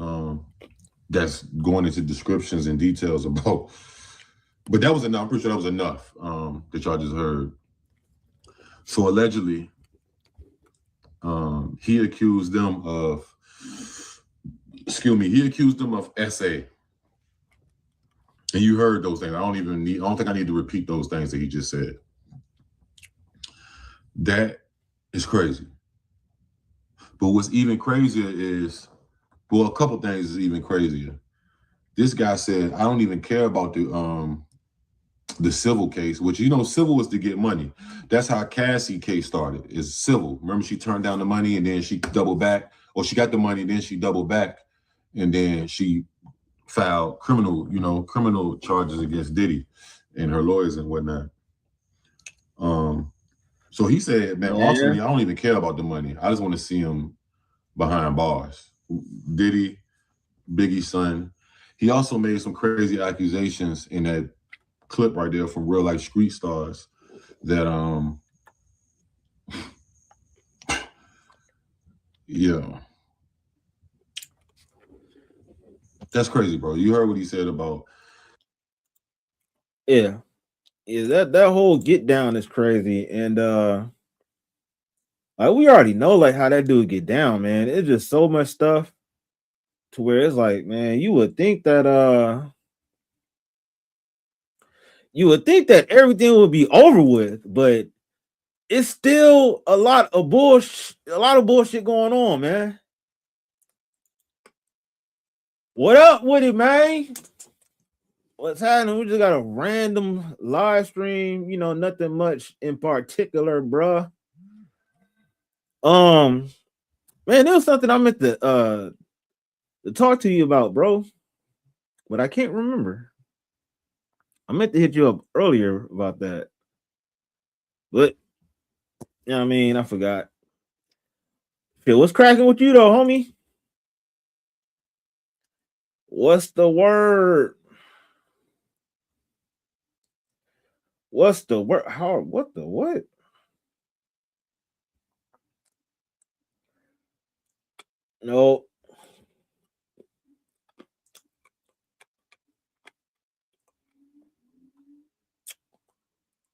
That's going into descriptions and details about. But that was enough. I'm pretty sure that was enough that y'all just heard. So allegedly, he accused them of, he accused them of SA. And you heard those things. I don't think I need to repeat those things that he just said. That is crazy. But what's even crazier is, well, a couple things is even crazier. This guy said, I don't even care about the civil case, which, you know, civil was to get money. That's how Cassie case started, is civil. Remember, she turned down the money and then she doubled back, or she got the money, then she doubled back, and then she filed criminal charges against Diddy and her lawyers and whatnot. So he said, man, ultimately, I don't even care about the money. I just want to see him behind bars. Diddy, Biggie's son. He also made some crazy accusations in that clip right there from Real Life Street Stars that yeah, that's crazy, bro. You heard what he said about that whole get down is crazy. And like we already know like how that dude get down, man. It's just so much stuff to where it's like, man, you would think that everything would be over with, but it's still a lot of bullshit going on, man. What up with it, man? What's happening? We just got a random live stream, you know, nothing much in particular, bruh. Man, there was something I meant to talk to you about, bro, but I can't remember. I meant to hit you up earlier about that, but you know what I mean, I forgot. Shit, what's cracking with you though, homie? What's the word? What's the word? How? What the what? No.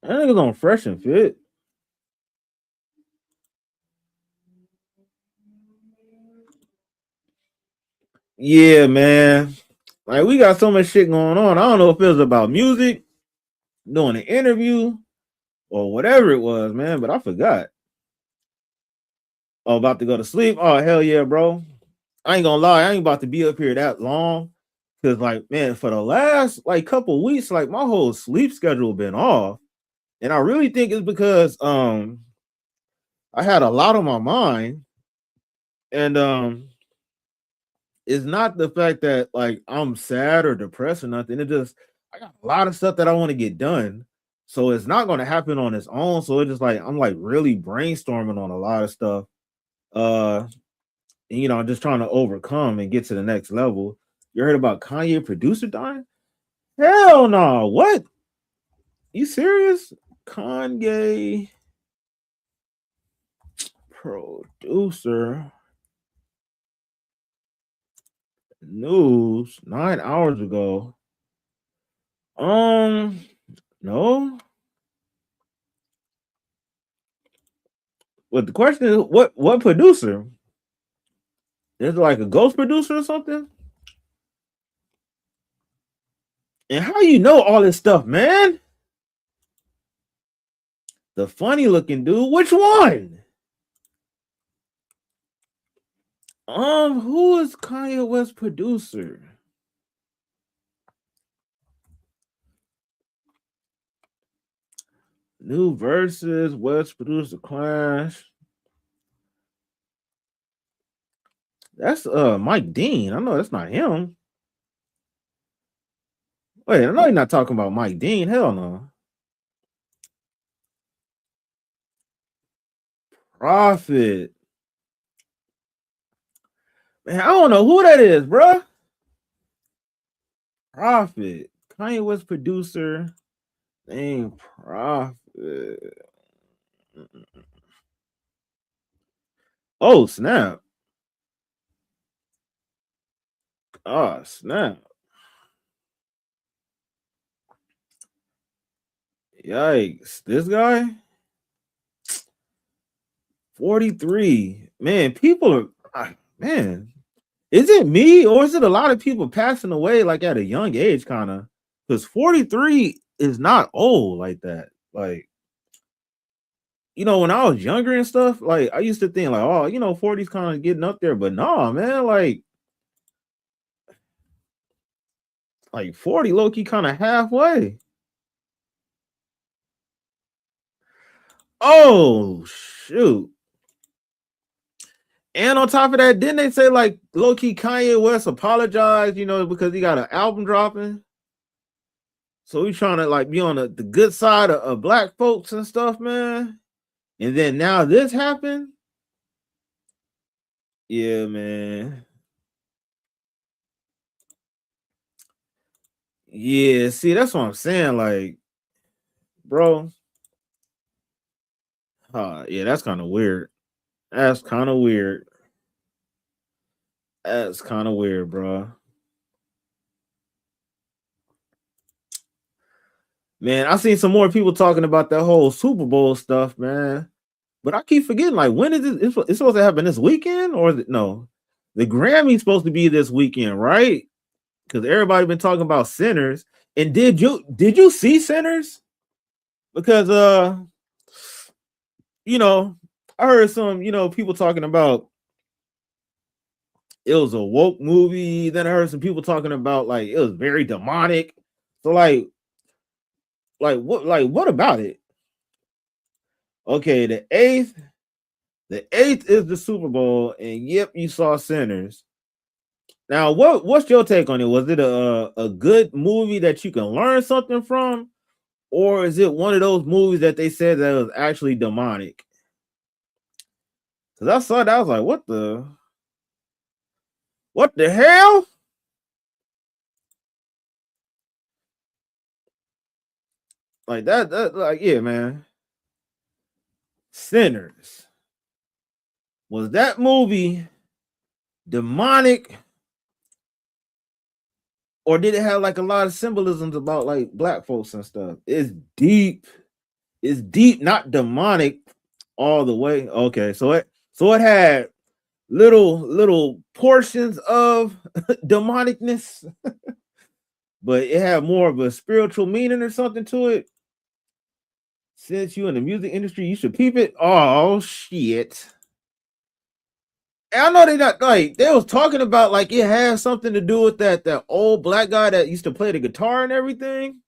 That nigga's on Fresh and Fit. Yeah, man. Like we got so much shit going on. I don't know if it was about music, doing an interview, or whatever it was, man. But I forgot. Oh, about to go to sleep. Oh, hell yeah, bro. I ain't gonna lie, I ain't about to be up here that long. Cause like, man, for the last like couple weeks, like my whole sleep schedule been off. And I really think it's because I had a lot on my mind. And it's not the fact that like I'm sad or depressed or nothing. It just I got a lot of stuff that I want to get done. So it's not gonna happen on its own. So it's just like I'm like really brainstorming on a lot of stuff. and, you know, just trying to overcome and get to the next level. You heard about Kanye producer dying? Hell no. What? You serious? Kanye producer news 9 hours ago. No. But the question is, what producer? Is it like a ghost producer or something? And how you know all this stuff, man? The funny looking dude. Which one? Who is Kanye West producer? New verses, West producer Clash. That's Mike Dean. I know that's not him. Wait, I know you're not talking about Mike Dean. Hell no. Prophet. Man, I don't know who that is, bruh. Prophet. Kanye West producer. Name Prophet. Oh, snap. Oh, snap. Yikes. This guy? 43. Man, people are, man, is it me or is it a lot of people passing away like at a young age, kind of? Because 43 is not old like that. Like, you know, when I was younger and stuff, like I used to think like, oh, you know, 40's kind of getting up there, but nah, man, like 40 low-key kind of halfway. Oh shoot. And on top of that, didn't they say like low-key Kanye West apologized, you know, because he got an album dropping? So he's trying to like be on the good side of black folks and stuff, man. And then now this happened. Yeah, man. Yeah, see, that's what I'm saying. Like, bro. Yeah, that's kind of weird. That's kind of weird. That's kind of weird, bro. Man, I seen some more people talking about that whole Super Bowl stuff, man. But I keep forgetting, like, when is it? It's supposed to happen this weekend, or no? The Grammy's supposed to be this weekend, right? Because everybody been talking about Sinners. And did you see Sinners? Because you know, I heard some, you know, people talking about it was a woke movie. Then I heard some people talking about like it was very demonic. So what about it? Okay, the eighth is the Super Bowl, and yep, you saw Sinners. Now, what's your take on it? Was it a good movie that you can learn something from, or is it one of those movies that they said that was actually demonic? Because I saw that, I was like, what the hell? Like that, like, yeah, man. Sinners. Was that movie demonic? Or did it have like a lot of symbolisms about like black folks and stuff? It's deep. It's deep, not demonic all the way. Okay, so it had little portions of demonicness, but it had more of a spiritual meaning or something to it. Since you in the music industry, you should peep it. Oh shit. And I know they not like they was talking about like it has something to do with that old black guy that used to play the guitar and everything.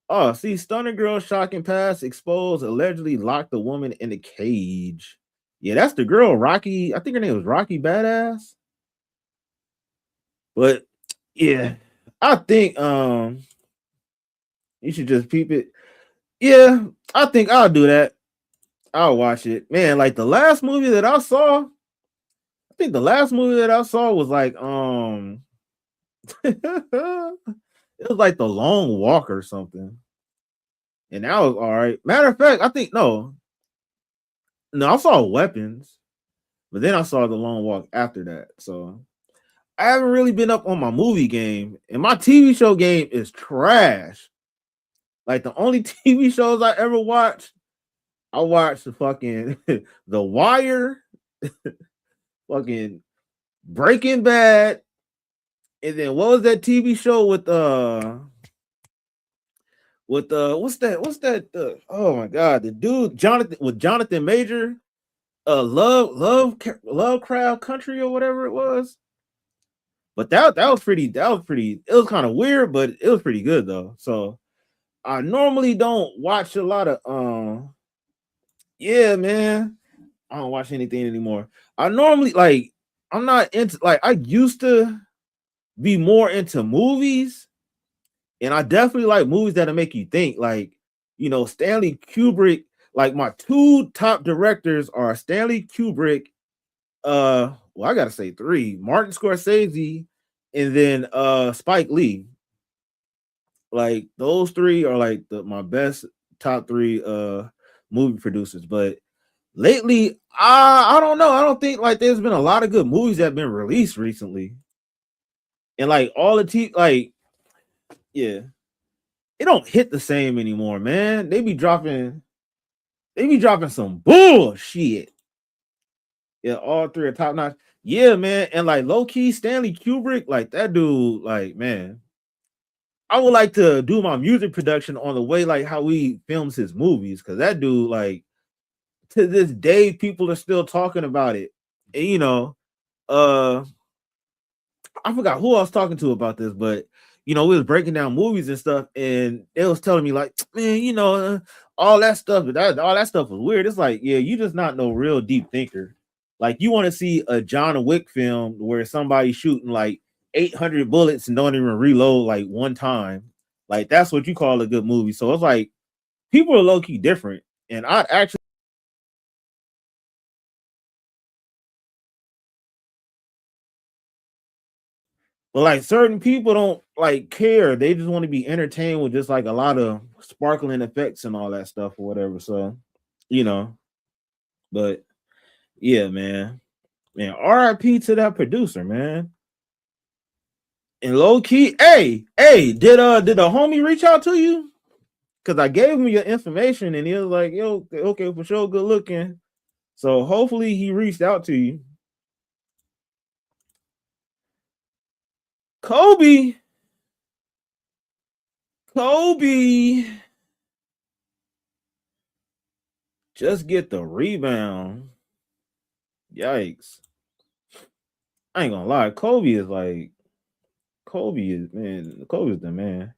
Oh, see, stunning girl shocking past exposed, allegedly locked the woman in a cage. Yeah, that's the girl, Rocky. I think her name was Rocky Badass. But yeah, I think you should just peep it. Yeah, I think I'll do that. I'll watch it. Man, like the last movie that I saw, think the last movie that I saw was like it was like The Long Walk or something. And that was all right. Matter of fact, I think no, I saw Weapons, but then I saw The Long Walk after that. So I haven't really been up on my movie game, and my TV show game is trash. Like the only TV shows I ever watched, I watched the fucking The Wire, fucking Breaking Bad, and then what was that TV show with what's that oh my god, the dude Jonathan Major, Lovecraft Country or whatever it was. But that was pretty, it was kind of weird, but it was pretty good though. So I normally don't watch a lot of yeah, man. I don't watch anything anymore. I normally I'm not into I used to be more into movies, and I definitely like movies that'll make you think. Like, Stanley Kubrick, like my two top directors are Stanley Kubrick, well, I gotta say three, Martin Scorsese, and then Spike Lee. Like those three are like my best top three movie producers. But lately, I don't know. I don't think like there's been a lot of good movies that have been released recently. And like all the yeah, it don't hit the same anymore, man. They be dropping some bullshit. Yeah, all three are top notch. Yeah, man. And like low key, Stanley Kubrick, like that dude, like, man, I would like to do my music production on the way, like how he films his movies, because that dude, like, to this day, people are still talking about it. And I forgot who I was talking to about this, but we was breaking down movies and stuff, and they was telling me like, man, all that stuff was weird. It's like, yeah, you just not no real deep thinker. Like, you want to see a John Wick film where somebody's shooting like 800 bullets and don't even reload like one time. Like, that's what you call a good movie. So it's like people are low key different, and I actually. But like certain people don't like care. They just want to be entertained with just like a lot of sparkling effects and all that stuff or whatever. So, but yeah, man. RIP to that producer, man. And low key, hey, did a homie reach out to you? Cause I gave him your information and he was like, yo, okay, for sure, good looking. So hopefully he reached out to you. Kobe. Just get the rebound. Yikes. I ain't gonna lie. Kobe is the man.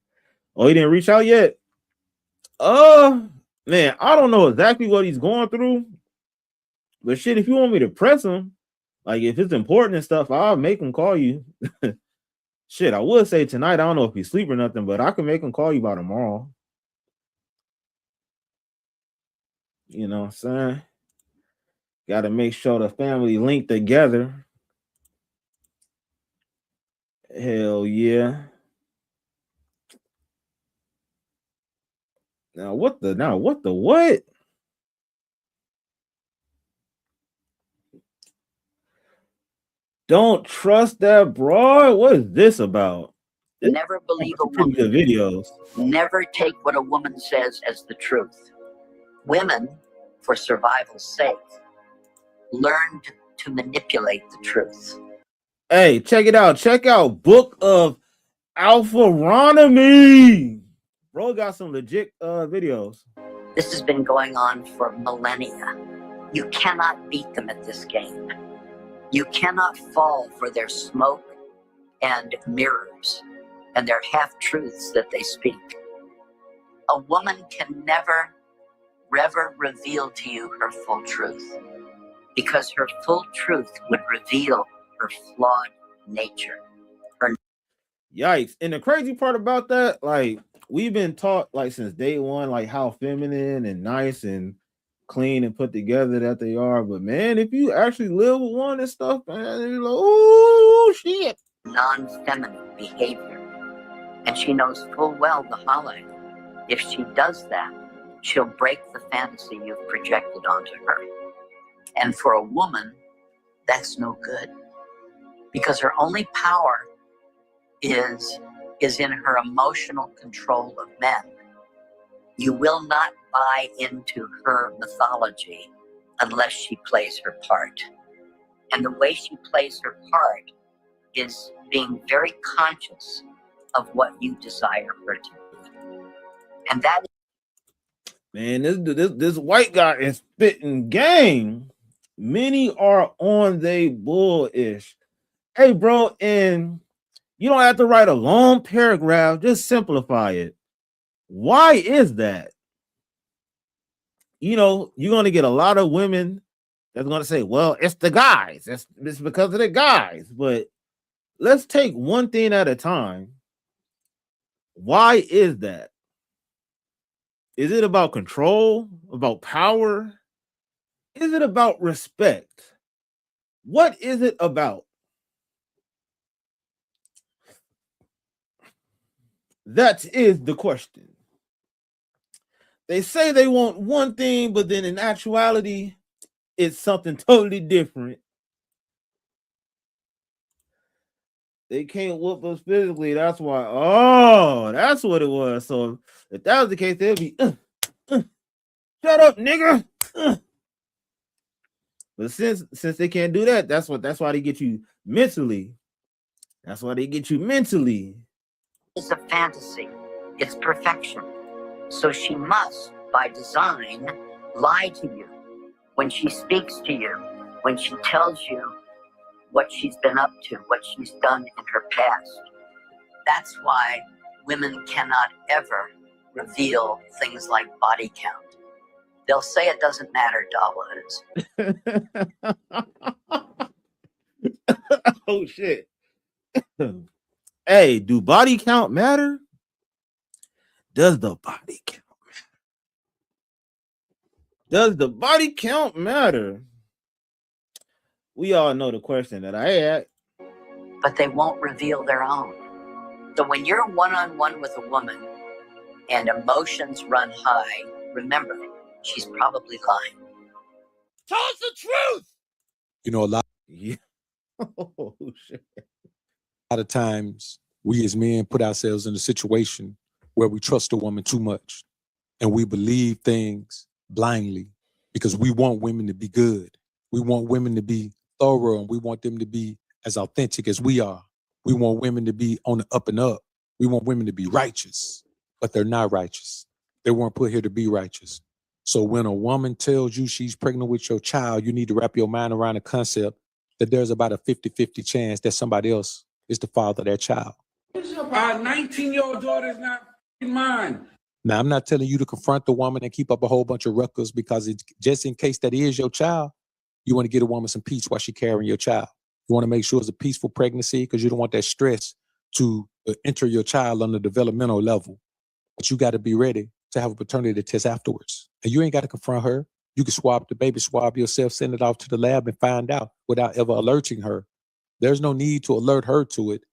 Oh, he didn't reach out yet? Man, I don't know exactly what he's going through. But shit, if you want me to press him, like if it's important and stuff, I'll make him call you. Shit, I would say tonight. I don't know if he's asleep or nothing, but I can make him call you by tomorrow. You know what I'm saying? Got to make sure the family linked together. Hell yeah. Now what? Don't trust that broad. What is this about? Never believe a woman. The videos. Never take what a woman says as the truth. Women, for survival's sake, learned to manipulate the truth. Hey, check it out. Check out Book of Alpharonomy. Bro got some legit videos. This has been going on for millennia. You cannot beat them at this game. You cannot fall for their smoke and mirrors and their half-truths that they speak. A woman can never reveal to you her full truth, because her full truth would reveal her flawed nature. Yikes. And the crazy part about that, like, we've been taught like since day one, like how feminine and nice and clean and put together that they are. But man, if you actually live with one and stuff, man, you're like, oh shit. Non-feminine behavior. And she knows full well the holiday. If she does that, she'll break the fantasy you've projected onto her. And for a woman, that's no good. Because her only power is in her emotional control of men. You will not buy into her mythology unless she plays her part. And the way she plays her part is being very conscious of what you desire her to be. And that, man, this white guy is spitting game. Many are on they bullish. Hey, bro, and you don't have to write a long paragraph, just simplify it. Why is that? You know, you're going to get a lot of women that's going to say, well, it's the guys. It's because of the guys. But let's take one thing at a time. Why is that? Is it about control, about power? Is it about respect? What is it about? That is the question. They say they want one thing, but then in actuality, it's something totally different. They can't whoop us physically. That's why. Oh, that's what it was. So if that was the case, they'd be, shut up, nigga. But since they can't do that, that's why they get you mentally. That's why they get you mentally. is a fantasy. It's perfection. So she must, by design, lie to you when she speaks to you, when she tells you what she's been up to, what she's done in her past. That's why women cannot ever reveal things like body count. They'll say it doesn't matter, dollars. Oh, shit. Hey, do body count matter? Does the body count matter? Does the body count matter? We all know the question that I had. But they won't reveal their own. So when you're one-on-one with a woman and emotions run high, remember, she's probably lying. Tell us the truth! You know, a lot. Yeah. Oh, shit. A lot of times we as men put ourselves in a situation where we trust a woman too much and we believe things blindly because we want women to be good. We want women to be thorough and we want them to be as authentic as we are. We want women to be on the up and up. We want women to be righteous, but they're not righteous. They weren't put here to be righteous. So when a woman tells you she's pregnant with your child, you need to wrap your mind around the concept that there's about a 50-50 chance that somebody else is the father of that child. Our 19-year-old daughter is not mine. Now, I'm not telling you to confront the woman and keep up a whole bunch of ruckus because it's just in case that is your child, you want to get a woman some peace while she's carrying your child. You want to make sure it's a peaceful pregnancy because you don't want that stress to enter your child on the developmental level. But you got to be ready to have a paternity test afterwards. And you ain't got to confront her. You can swab the baby swab yourself, send it off to the lab and find out without ever alerting her. There's no need to alert her to it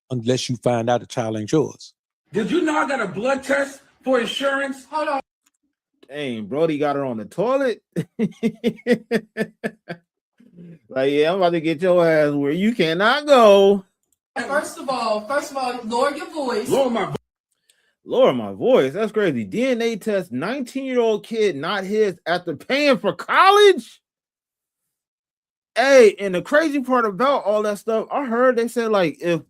unless you find out the child ain't yours. Did you know I got a blood test for insurance? Hold on. Dang, Brody got her on the toilet. Like, yeah, I'm about to get your ass where you cannot go. First of all, lower your voice. Lower my voice. That's crazy. DNA test, 19-year-old kid, not his, after paying for college. Hey, and the crazy part about all that stuff, I heard they said, like, if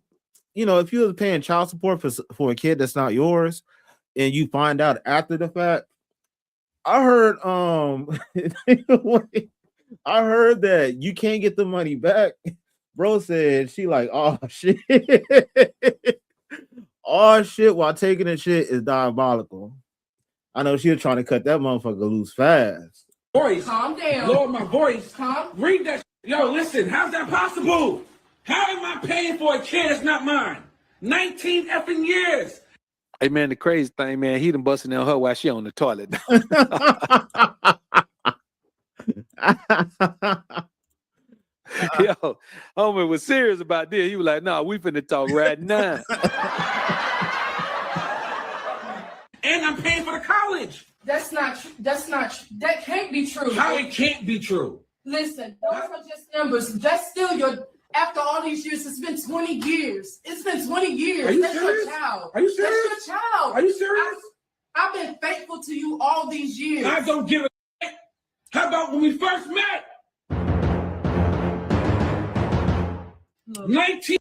you was paying child support for a kid that's not yours, and you find out after the fact, I heard I heard that you can't get the money back. Bro said she like, oh shit. Oh shit, while taking the shit is diabolical. I know she was trying to cut that motherfucker loose fast. Voice. Calm down. Lower my voice. Read that. Yo, listen, how's that possible? How am I paying for a kid that's not mine? 19 effing years. Hey, man, the crazy thing, man, he done busting on her while she on the toilet. Yo, homie was serious about this. He was like, "Nah, we finna talk right now." And I'm paying for the college. That can't be true. How it can't be true? Listen, those are just numbers. That's still after all these years, it's been 20 years. It's been 20 years. Are you That's serious? your child. Are you serious? That's your child. Are you serious? I've been faithful to you all these years. I don't give a shit. How about when we first met? 19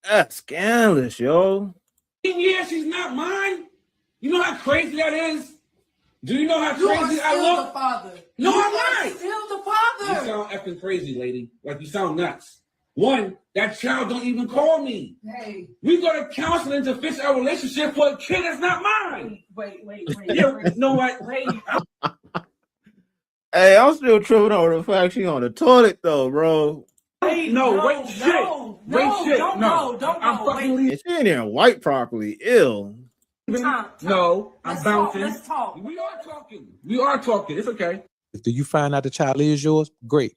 That's scandalous, yo. years, she's not mine. You know how crazy that is? Do you know how You are crazy I still look? the father. No, You I'm are not. still the You father. sound effing crazy, lady. Like you sound nuts. One, that child don't even call me. Hey. We go to counseling to fix our relationship for a kid that's not mine. Wait. Yeah, you know what? Hey, I'm still tripping over the fact she on the toilet though, bro. Wait, shit. Don't go. I'm fucking leaving. And she ain't even white properly. Ill. No, I'm bouncing. Let's talk. We are talking. It's okay. If you find out the child is yours, great.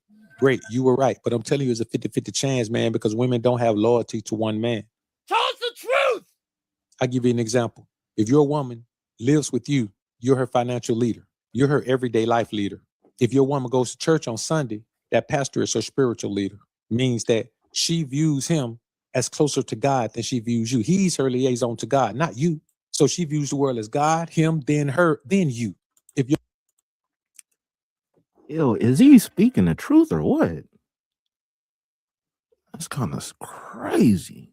You were right. But I'm telling you, it's a 50-50 chance, man, because women don't have loyalty to one man. Tell us the truth. I'll give you an example. If your woman lives with you, you're her financial leader. You're her everyday life leader. If your woman goes to church on Sunday, that pastor is her spiritual leader. Means that she views him as closer to God than she views you. He's her liaison to God, not you. So she views the world as God, him, then her, then you. If you Yo, is he speaking the truth or what? That's kind of crazy.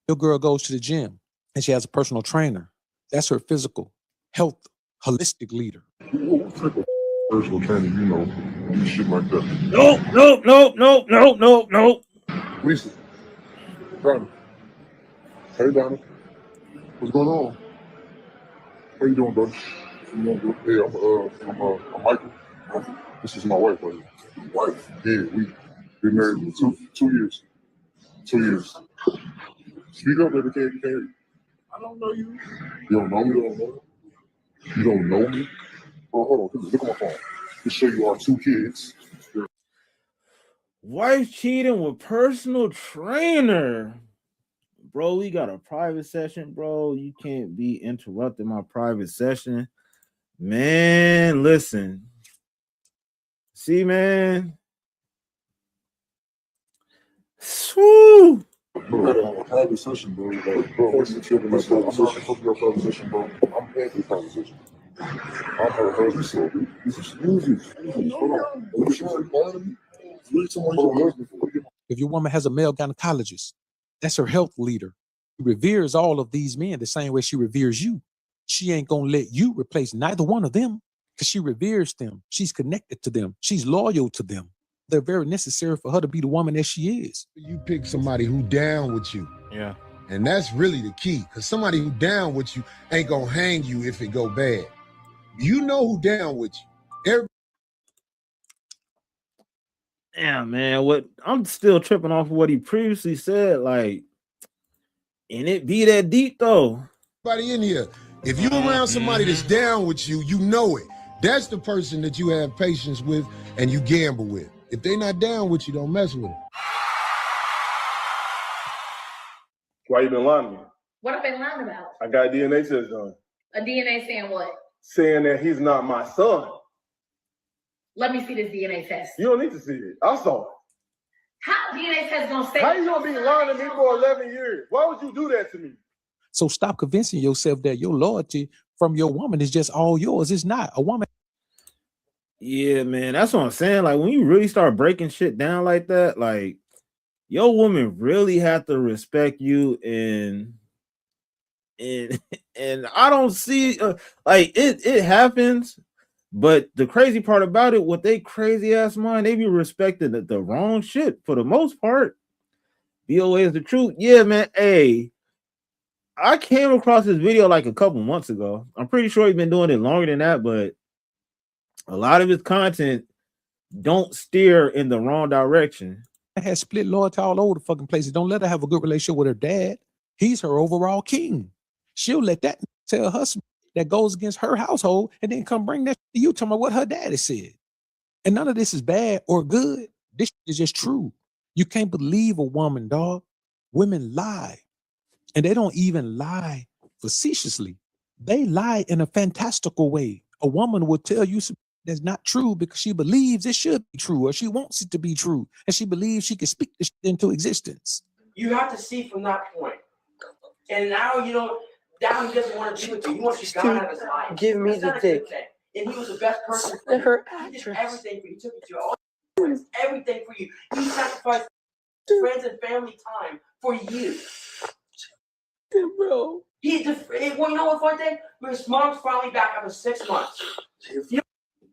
your girl goes to the gym and she has a personal trainer, that's her physical health holistic leader. What type of personal trainer, you know, do shit like that? Nope. Lisa, Donna. Hey, Donna. What's going on? How you doing, brother? Hey, I'm Michael. This is my wife, buddy. Wife? Yeah, we've been married for two years. 2 years. Speak up, baby. Can't hear you. I don't know you. You don't know me? You don't know me? Oh, hold on. Look at my phone. To show you our 2 kids. Wife cheating with personal trainer. Bro, we got a private session, bro. You can't be interrupting my private session. Man, listen. See, man. Swoo. You got a private session, bro. Like, bro, what's the children like private session? Fuck your private session, bro. I'm paying for the private session. I'm her husband, so this is easy. Hold on. What you calling me? Read someone your husband for. If your woman has a male gynecologist, that's her health leader. She reveres all of these men the same way she reveres you. She ain't gonna let you replace neither one of them because she reveres them. She's connected to them. She's loyal to them. They're very necessary for her to be the woman that she is. You pick somebody who down with you. Yeah. And that's really the key, because somebody who down with you ain't gonna hang you if it go bad. You know who down with you. Yeah, man. What I'm still tripping off of what he previously said. Like, and it be that deep though. Everybody in here, if you around somebody that's down with you, you know it. That's the person that you have patience with and you gamble with. If they not down with you, don't mess with them. Why you been lying to me? What have I been lying about? I got a DNA test done. A DNA saying what? Saying that he's not my son. Let me see this DNA test. You don't need to see it. I saw it. How DNA test gonna say? How you gonna be lying to me for 11 years? Why would you do that to me? So stop convincing yourself that your loyalty from your woman is just all yours. It's not. A woman. Yeah, man. That's what I'm saying. Like, when you really start breaking shit down like that, like, your woman really have to respect you, and I don't see like it happens. But the crazy part about it, with they crazy ass mind, they be respecting the wrong shit for the most part. BOA is the truth. Yeah, man. Hey, I came across this video like a couple months ago. I'm pretty sure he's been doing it longer than that, but a lot of his content don't steer in the wrong direction. Has split loyalty all over the fucking places. Don't let her have a good relationship with her dad. He's her overall king. She'll let that tell her that goes against her household and then come bring that to you, talking about what her daddy said. And none of this is bad or good. This is just true. You can't believe a woman, dog. Women lie. And they don't even lie facetiously. They lie in a fantastical way. A woman will tell you something that's not true because she believes it should be true, or she wants it to be true, and she believes she can speak this shit into existence. You have to see from that point. And now you know, now he doesn't want to be with you. He wants you gone out of his life. Give me That's the not a good dick. thing. And he was the best person for Her you. He did actress. everything for you. He took you to all friends, everything for you. He sacrificed friends and family time for you. Bro. Well, you know what, one thing? His mom's finally back after 6 months. You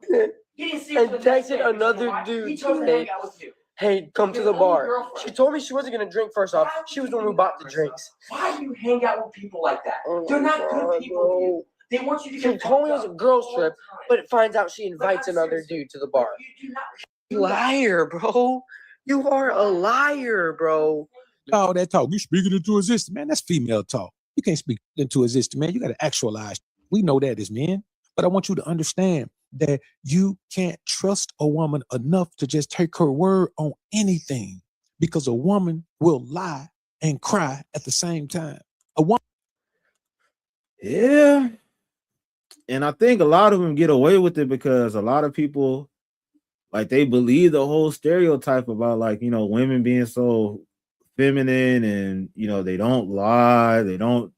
know, he didn't see her And for the next day. texted another You know why? dude. He chose to hang out with you. Hey, come to His the only bar. girlfriend. She told me she wasn't gonna drink first off. She was the one who bought the drinks. Why do you hang out with people like that? Oh They're my not God, good people. bro. Dude. They want you to She get told me it was a fucked up girls all trip, the time. but it finds out she invites I'm another serious. dude to the bar. You do not. Liar, bro. You are a liar, bro. All that talk, you speaking into existence, man. That's female talk. You can't speak into existence, man. You got to actualize. We know that as men, but I want you to understand that you can't trust a woman enough to just take her word on anything, because a woman will lie and cry at the same time. A woman. Yeah. And I think a lot of them get away with it because a lot of people, like, they believe the whole stereotype about, like, you know, women being so feminine and, you know, they don't lie, they don't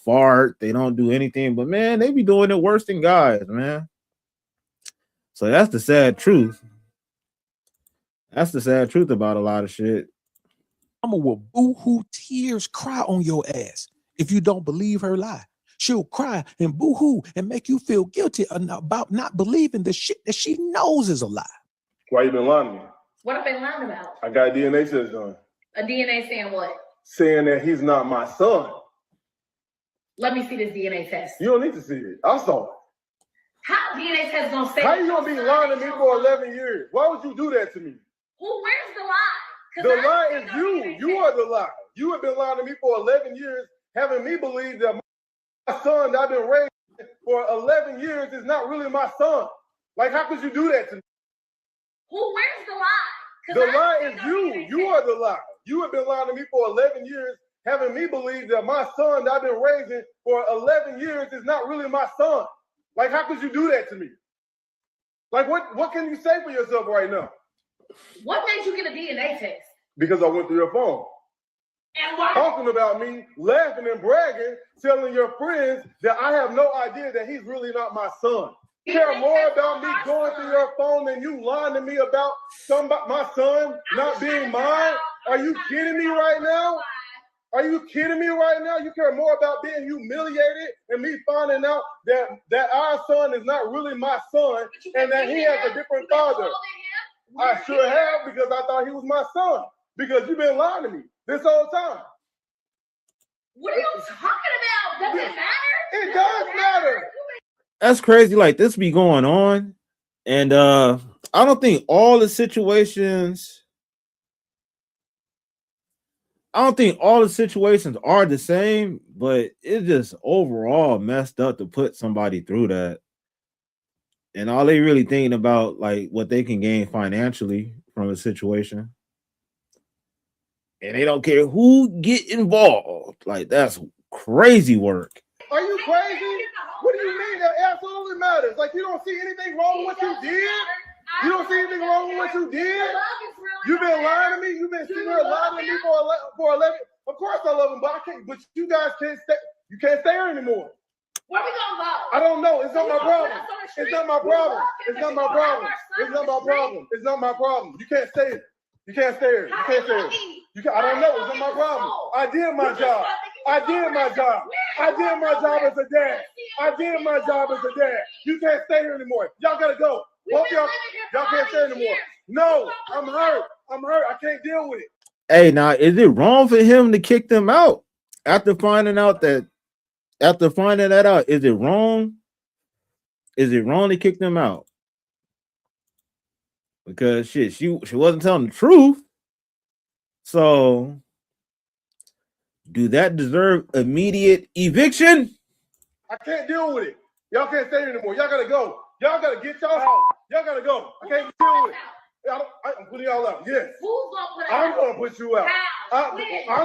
fart, they don't do anything, but man, they be doing it worse than guys, man. So that's the sad truth. That's the sad truth about a lot of shit. Mama will boo-hoo tears cry on your ass if you don't believe her lie. She'll cry and boo-hoo and make you feel guilty about not believing the shit that she knows is a lie. Why you been lying to me? What have I been lying about? I got a DNA test done. A DNA saying what? Saying that he's not my son. Let me see this DNA test. You don't need to see it. I saw it. How DNA test gonna say? How you gonna be lying to me for 11 years? Why would you do that to me? Where's the lie? The lie is you. You are the lie. You have been lying to me for 11 years, having me believe that my son that I've been raising for 11 years is not really my son. Like, how could you do that to me? Where's the lie? The lie is you. You are the lie. You have been lying to me for 11 years, having me believe that my son that I've been raising for 11 years is not really my son. Like, how could you do that to me? Like, what can you say for yourself right now? What made you get a DNA test? Because I went through your phone. And why? Talking about me, laughing and bragging, telling your friends that I have no idea that he's really not my son. You care more about me going through your phone than you lying to me about my son not being mine? Are you kidding me right now? Are you kidding me right now? You care more about being humiliated and me finding out that our son is not really my son and that he has a different father. I sure have, because I thought he was my son. Because you've been lying to me this whole time. What are you talking about? Does it matter? It does matter. That's crazy. Like, this be going on, and I don't think all the situations are the same, but it's just overall messed up to put somebody through that. And all they really thinking about, like, what they can gain financially from a situation. And they don't care who get involved. Like, that's crazy work. Are you crazy? What do you mean? That absolutely matters. Like, you don't see anything wrong with what you did? You don't see anything wrong with what you did? You've been lying to me? You've been sitting here lying to me for 11? Of course I love him, but I can't. But you guys can't stay. You can't stay here anymore. Where we gonna go? I don't know. It's not my problem. It's not my problem. It's not my problem. It's not my problem. It's not my problem. You can't stay here. You can't stay here. You can't stay here. I don't know. It's not my problem. I did my job. I did my job. I did my job as a dad. I did my job as a dad. You can't stay here anymore. Y'all gotta go. Both y'all can't stay anymore. No, I'm hurt. I'm hurt. I can't deal with it. Hey, now, is it wrong for him to kick them out after finding that out? Is it wrong? Is it wrong to kick them out? Because shit, she wasn't telling the truth. So, do that deserve immediate eviction? I can't deal with it. Y'all can't stay here anymore. Y'all gotta go. Y'all gotta get y'all out. Y'all gotta go. I can't deal with it. I'm putting y'all out. Yes. Who's gonna put I'm gonna put you out. I'm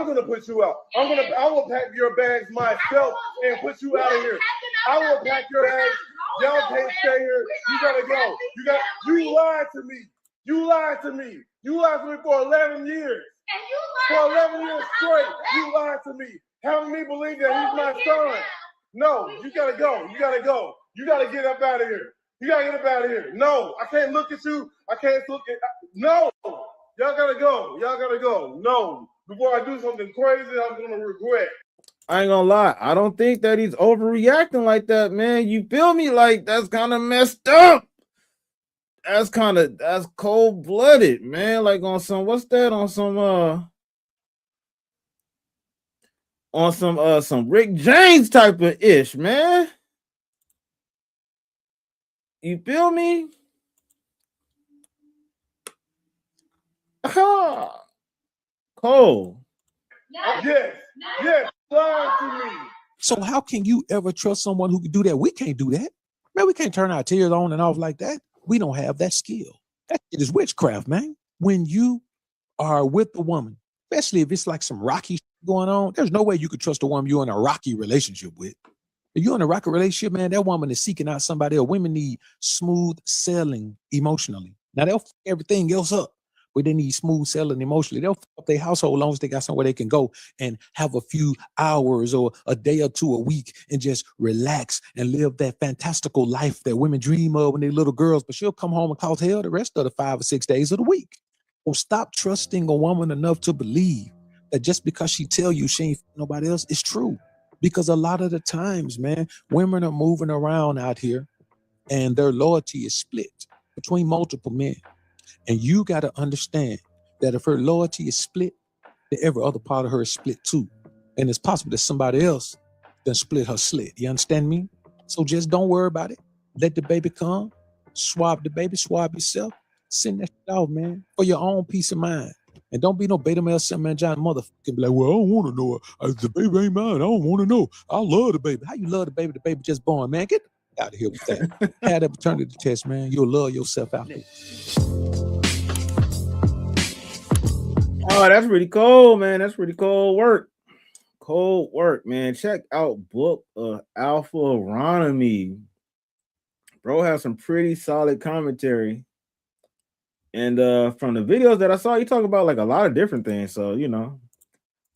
gonna put you out. I will pack your bags myself and put you out of here. I will pack your bags. Y'all can't stay here. You gotta go. You lied to me. You lied to me. You lied to me for 11 years. For 11 years straight, you lied to me. Having me believe that he's my son. No, you gotta go. You gotta go. You gotta get up out of here. You gotta get up out of here. No, I can't look at you. I can't look at. No, y'all gotta go. Y'all gotta go. No, before I do something crazy, I'm gonna regret. I ain't gonna lie. I don't think that he's overreacting like that, man. You feel me? Like that's kind of messed up. That's cold blooded, man. Like on some what's that? On some Rick James type of ish, man. You feel me? Cole. Yes. Lie to me. So how can you ever trust someone who can do that? We can't do that. Man, we can't turn our tears on and off like that. We don't have that skill. That shit is witchcraft, man. When you are with a woman, especially if it's like some rocky shit going on, there's no way you could trust a woman you're in a rocky relationship with. If you're in a rocky relationship, man, that woman is seeking out somebody else. Women need smooth sailing emotionally. Now they'll fuck everything else up, but they need smooth sailing emotionally. They'll fuck up their household as long as they got somewhere they can go and have a few hours or a day or two a week and just relax and live that fantastical life that women dream of when they're little girls. But she'll come home and cause hell the rest of the 5 or 6 days of the week. Well, stop trusting a woman enough to believe that just because she tell you she ain't nobody else is true. Because a lot of the times, man, women are moving around out here and their loyalty is split between multiple men. And you got to understand that if her loyalty is split, then every other part of her is split too. And it's possible that somebody else then split her slit. You understand me? So just don't worry about it. Let the baby come. Swab the baby, swab yourself. Send that shit off, man, for your own peace of mind. And don't be no beta male, some man, John motherfucker. Be like, well, I don't want to know it. The baby ain't mine. I don't want to know. I love the baby. How you love the baby? The baby just born, man. Get out of here with that. Have that paternity test, man. You'll love yourself out there. Oh, that's pretty cool, man. That's pretty cool work. Cold work, man. Check out Book of Alpha Aronomy. Bro has some pretty solid commentary. And from the videos that I saw, you talk about like a lot of different things. So, you know,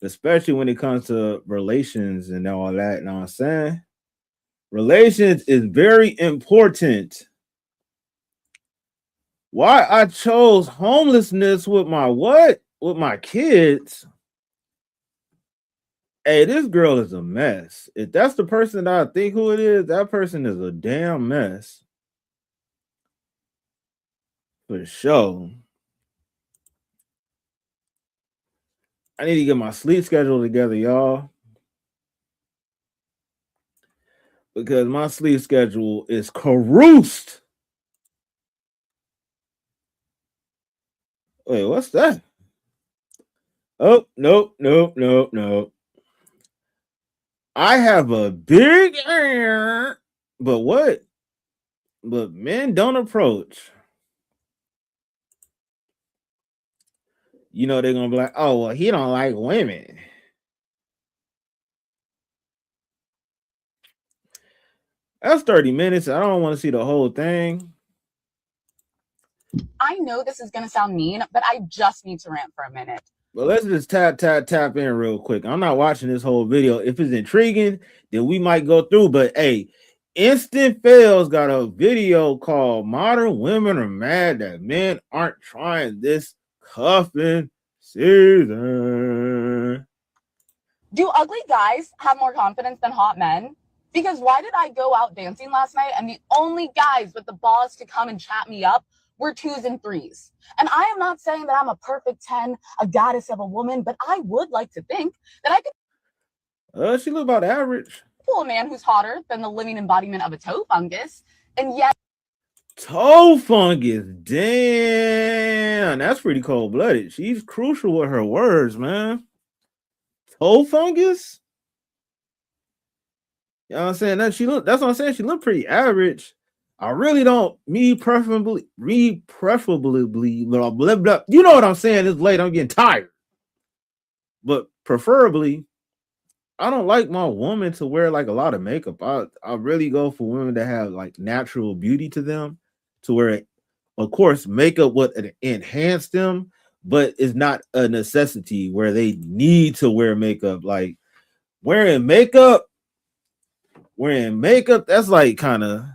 especially when it comes to relations and all that. You know what I'm saying? Relations is very important. Why I chose homelessness with my what? With my kids. Hey, this girl is a mess. If that's the person that I think who it is, that person is a damn mess. For sure. I need to get my sleep schedule together, y'all. Because my sleep schedule is caroused. Wait, what's that? Oh, nope. I have a big ear, but what? But men don't approach. You know, they're gonna be like, oh, well, he don't like women. That's 30 minutes. I don't want to see the whole thing. I know this is gonna sound mean, but I just need to rant for a minute. But let's just tap in real quick. I'm not watching this whole video. If it's intriguing, then we might go through. But hey, Instant Fails got a video called Modern Women Are Mad That Men Aren't Trying This Cuffing Season. Do ugly guys have more confidence than hot men? Because why did I go out dancing last night and the only guys with the balls to come and chat me up were 2s and 3s? And I am not saying that I'm a perfect 10, a goddess of a woman, but I would like to think that I could She look about average. pull a man who's hotter than the living embodiment of a toe fungus. And yet Toe fungus, damn, that's pretty cold-blooded. She's crucial with her words, man. Toe fungus? You know what I'm saying? That's what I'm saying. She looked pretty average. I really don't. Preferably, blah, blah, blah. You know what I'm saying? It's late. I'm getting tired. But preferably, I don't like my woman to wear like a lot of makeup. I really go for women that have like natural beauty to them, to where, of course, makeup would enhance them, but it's not a necessity where they need to wear makeup. Like wearing makeup, that's like kind of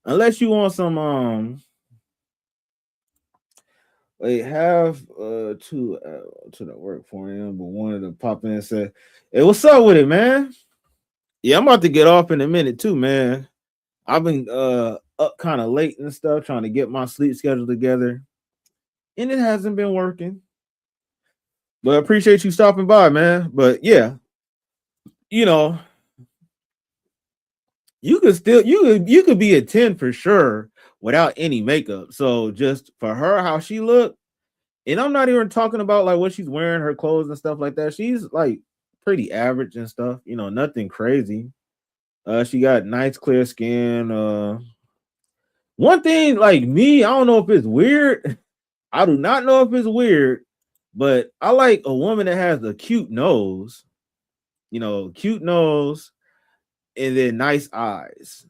unless you want some they have two that work for him, but one of them pop in and said, "Hey, what's up with it, man?" Yeah, I'm about to get off in a minute too, man. I've been up kind of late and stuff, trying to get my sleep schedule together, and it hasn't been working. But I appreciate you stopping by, man. But yeah, you know, you could be a 10 for sure without any makeup. So just for her, how she looked. And I'm not even talking about like what she's wearing, her clothes and stuff like that. She's like pretty average and stuff, nothing crazy. She got nice clear skin. One thing like me, I don't know if it's weird. I do not know if it's weird, but I like a woman that has a cute nose, cute nose, and then nice eyes.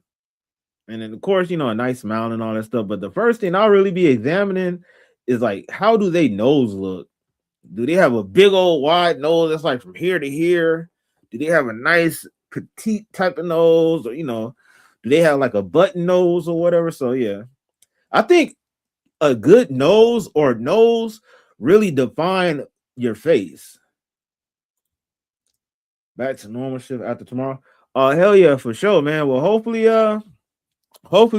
And then of course, a nice smile and all that stuff. But the first thing I'll really be examining is like, how do they nose look? Do they have a big old wide nose that's like from here to here? Do they have a nice petite type of nose? Or, do they have like a button nose or whatever? So, yeah, I think a good nose or nose really define your face. Back to normal shift after tomorrow. Hell yeah, for sure, man. Well, hopefully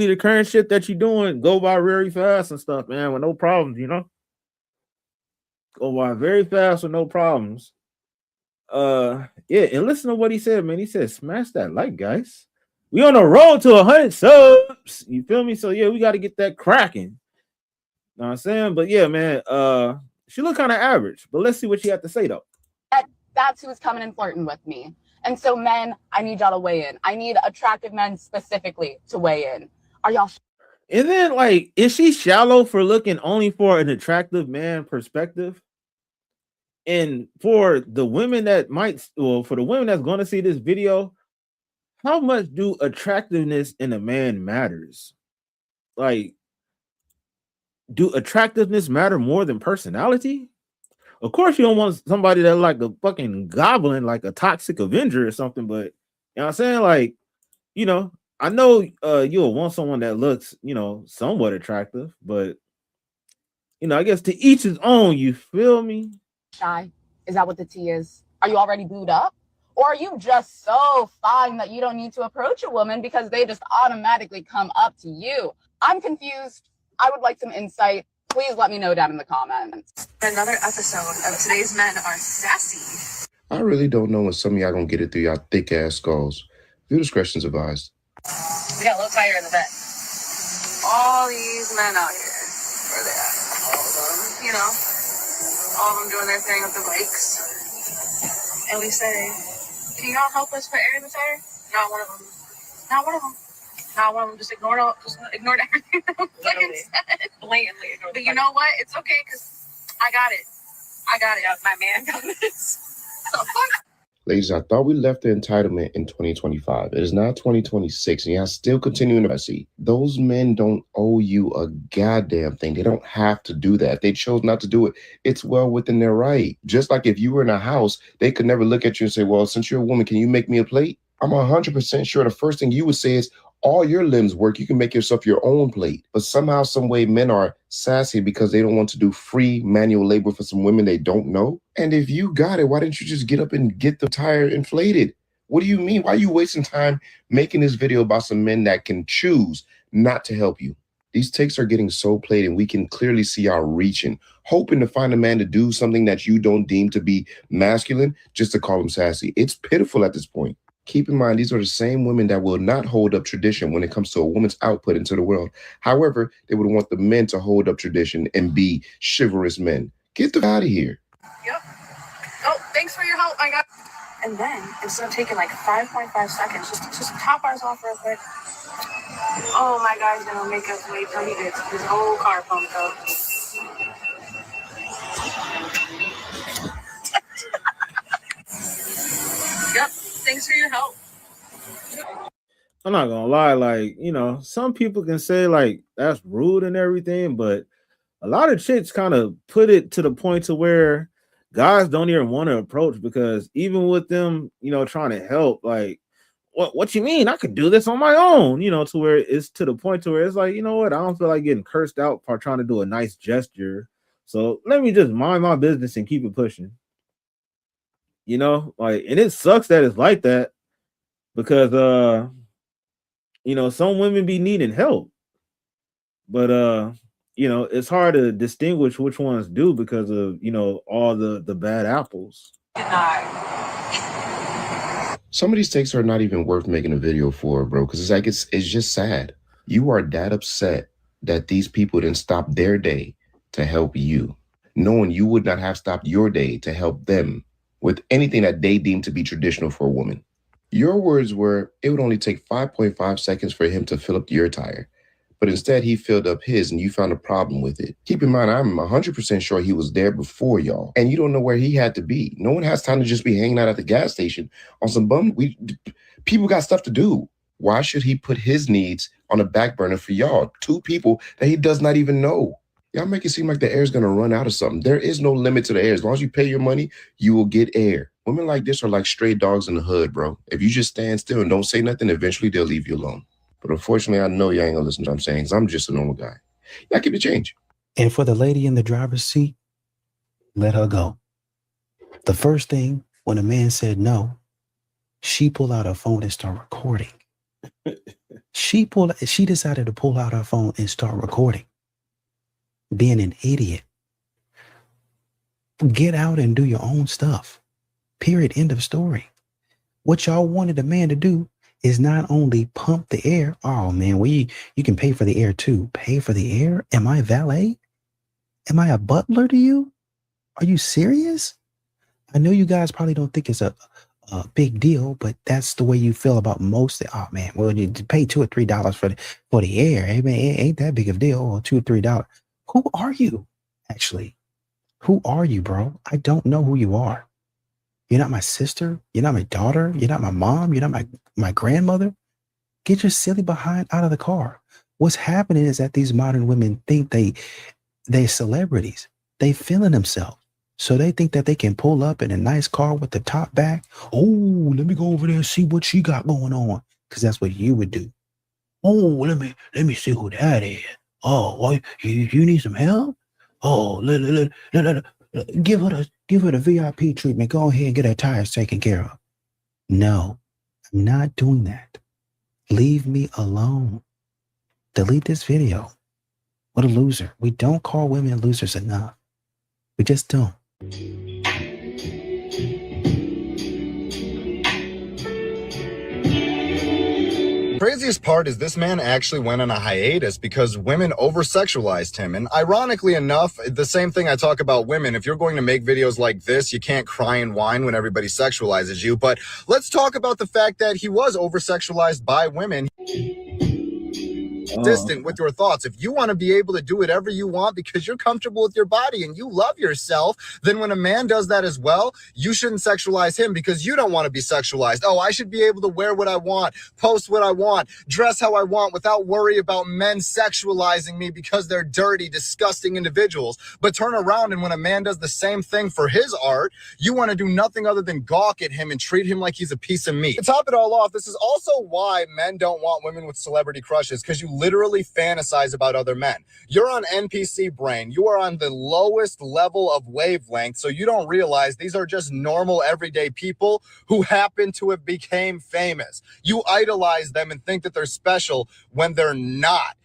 the current shit that you're doing go by very fast and stuff, man, with no problems, Go by very fast with no problems. Yeah, and listen to what he said, man. He said, smash that like, guys. We on the road to 100 subs. You feel me? So yeah, we got to get that cracking. Know what I'm saying? But yeah, man, she look kind of average, but let's see what she had to say though. That's who's coming and flirting with me. And so men, I need y'all to weigh in. I need attractive men specifically to weigh in. Are y'all And then like, is she shallow for looking only for an attractive man perspective? And for the women that for the women that's going to see this video, how much do attractiveness in a man matters? Like, do attractiveness matter more than personality? Of course, you don't want somebody that like a fucking goblin, like a toxic Avenger or something, but you know what I'm saying? Like, I know you'll want someone that looks, somewhat attractive, but I guess to each his own, you feel me? shy? Is that what the tea is? Are you already booed up? Or are you just so fine that you don't need to approach a woman because they just automatically come up to you? I'm confused. I would like some insight. Please let me know down in the comments. Another episode of Today's Men Are Sassy. I really don't know when some of y'all gonna get it through y'all thick ass skulls. View discretion's advised. We got a little fire in the bed. All these men out here, where they at? All of them, all of them doing their thing with the bikes. And we say, can y'all help us put air in the tire? Not one of them. Not one of them. Not one of them. Just ignored everything that was said. Blatantly ignored. But you know what? It's okay because I got it. My man got this. So fuck. Ladies, I thought we left the entitlement in 2025. It is now 2026, and y'all still continuing to see. Those men don't owe you a goddamn thing. They don't have to do that. If they chose not to do it, it's well within their right. Just like if you were in a house, they could never look at you and say, well, since you're a woman, can you make me a plate? I'm 100% sure the first thing you would say is, all your limbs work, you can make yourself your own plate. But somehow, some way, men are sassy because they don't want to do free manual labor for some women they don't know. And if you got it, why didn't you just get up and get the tire inflated? What do you mean? Why are you wasting time making this video about some men that can choose not to help you? These takes are getting so played, and we can clearly see y'all reaching, hoping to find a man to do something that you don't deem to be masculine just to call him sassy. It's pitiful at this point. Keep in mind, these are the same women that will not hold up tradition when it comes to a woman's output into the world. However, they would want the men to hold up tradition and be chivalrous men. Get the out of here. Yep. Oh, thanks for your help. I got. And then, instead of taking like 5.5 seconds, just top ours off real quick. Oh, my guy's gonna make us wait till he gets his whole car pumped up. Yep. Thanks for your help. I'm not gonna lie, like, some people can say like that's rude and everything, but a lot of chicks kind of put it to the point to where guys don't even want to approach because even with them, trying to help, like, what you mean? I could do this on my own, to where it's to the point to where it's like, you know what, I don't feel like getting cursed out for trying to do a nice gesture. So let me just mind my business and keep it pushing. Like, and it sucks that it's like that because some women be needing help. But it's hard to distinguish which ones do because of all the bad apples. Some of these takes are not even worth making a video for, bro, because it's like it's just sad. You are that upset that these people didn't stop their day to help you, knowing you would not have stopped your day to help them with anything that they deem to be traditional for a woman. Your words were, it would only take 5.5 seconds for him to fill up your tire. But instead, he filled up his and you found a problem with it. Keep in mind, I'm 100% sure he was there before y'all. And you don't know where he had to be. No one has time to just be hanging out at the gas station on some bum. People got stuff to do. Why should he put his needs on the back burner for y'all? Two people that he does not even know. Y'all make it seem like the air is going to run out of something. There is no limit to the air. As long as you pay your money, you will get air. Women like this are like stray dogs in the hood, bro. If you just stand still and don't say nothing, eventually they'll leave you alone. But unfortunately, I know you ain't gonna listen to what I'm saying because I'm just a normal guy. Y'all keep the change. And for the lady in the driver's seat, let her go. The first thing, when a man said no, she pulled out her phone and started recording. She decided to pull out her phone and start recording. Being an idiot. Get out and do your own stuff. Period. End of story. What y'all wanted a man to do is not only pump the air. Oh man, you can pay for the air too. Pay for the air? Am I a valet? Am I a butler to you? Are you serious? I know you guys probably don't think it's a big deal, but that's the way you feel about most. Oh man, well you pay $2 or $3 for the air. Hey man, it ain't that big of a deal. Or $2 or $3. Who are you? Actually, who are you, bro? I don't know who you are. You're not my sister. You're not my daughter. You're not my mom. You're not my grandmother. Get your silly behind out of the car. What's happening is that these modern women think they're celebrities. They feeling themselves. So they think that they can pull up in a nice car with the top back. Oh, let me go over there and see what she got going on. Because that's what you would do. Oh, let me see who that is. Oh, you need some help? Oh, give her the VIP treatment. Go ahead and get her tires taken care of. No, I'm not doing that. Leave me alone. Delete this video. What a loser. We don't call women losers enough. We just don't. Craziest part is this man actually went on a hiatus because women over-sexualized him. And ironically enough, the same thing I talk about women. If you're going to make videos like this, you can't cry and whine when everybody sexualizes you. But let's talk about the fact that he was over-sexualized by women. Distant with your thoughts. If you want to be able to do whatever you want because you're comfortable with your body and you love yourself, then when a man does that as well, you shouldn't sexualize him because you don't want to be sexualized. Oh, I should be able to wear what I want, post what I want, dress how I want without worry about men sexualizing me because they're dirty, disgusting individuals. But turn around and when a man does the same thing for his art, you want to do nothing other than gawk at him and treat him like he's a piece of meat. To top it all off, this is also why men don't want women with celebrity crushes, because you literally fantasize about other men. You're on NPC brain. You are on the lowest level of wavelength, so you don't realize these are just normal everyday people who happen to have became famous. You idolize them and think that they're special when they're not.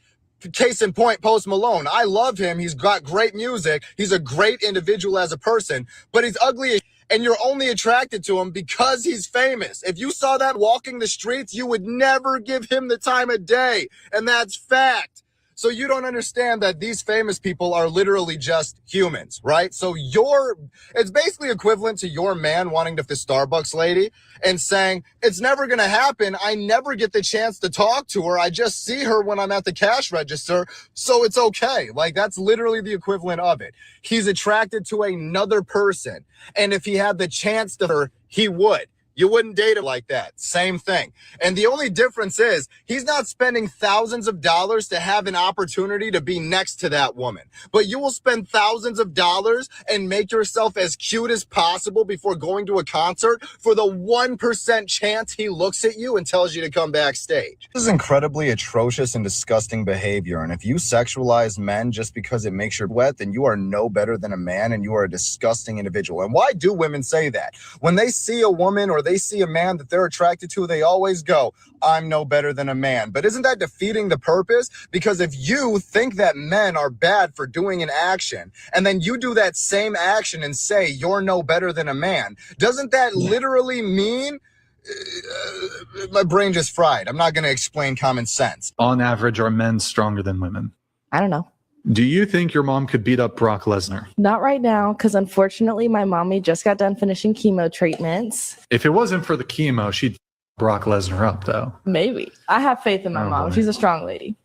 Case in point, Post Malone. I love him. He's got great music. He's a great individual as a person, but he's ugly as and you're only attracted to him because he's famous. If you saw that walking the streets, you would never give him the time of day. And that's fact. So you don't understand that these famous people are literally just humans, right? So it's basically equivalent to your man wanting to the Starbucks lady and saying, it's never going to happen. I never get the chance to talk to her. I just see her when I'm at the cash register. So it's okay. Like, that's literally the equivalent of it. He's attracted to another person. And if he had the chance to her, he would. You wouldn't date her like that. Same thing. And the only difference is he's not spending thousands of dollars to have an opportunity to be next to that woman. But you will spend thousands of dollars and make yourself as cute as possible before going to a concert for the 1% chance he looks at you and tells you to come backstage. This is incredibly atrocious and disgusting behavior. And if you sexualize men just because it makes you wet, then you are no better than a man and you are a disgusting individual. And why do women say that? When they see a woman or they see a man that they're attracted to, they always go, I'm no better than a man. But isn't that defeating the purpose? Because if you think that men are bad for doing an action, and then you do that same action and say you're no better than a man, doesn't that literally mean my brain just fried? I'm not going to explain common sense. On average, are men stronger than women? I don't know. Do you think your mom could beat up Brock Lesnar? Not right now, because unfortunately, my mommy just got done finishing chemo treatments. If it wasn't for the chemo, she'd Brock Lesnar up, though. Maybe. I have faith in my mom. boy. She's a strong lady.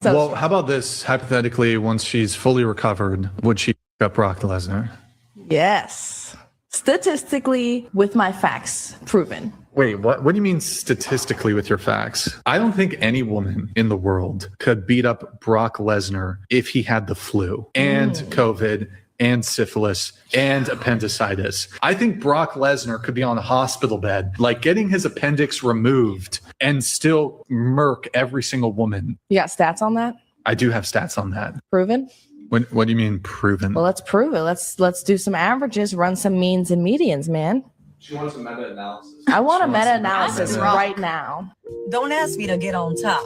Well, how about this? Hypothetically, once she's fully recovered, would she pick up Brock Lesnar? Yes. Statistically, with my facts proven. Wait, what do you mean statistically with your facts? I don't think any woman in the world could beat up Brock Lesnar if he had the flu and COVID and syphilis and appendicitis. I think Brock Lesnar could be on a hospital bed, like getting his appendix removed and still murk every single woman. You got stats on that? I do have stats on that. Proven? What do you mean proven? Well, let's prove it. Let's do some averages, run some means and medians, man. She wants a meta-analysis. I want a meta-analysis meta- right now. Don't ask me to get on top,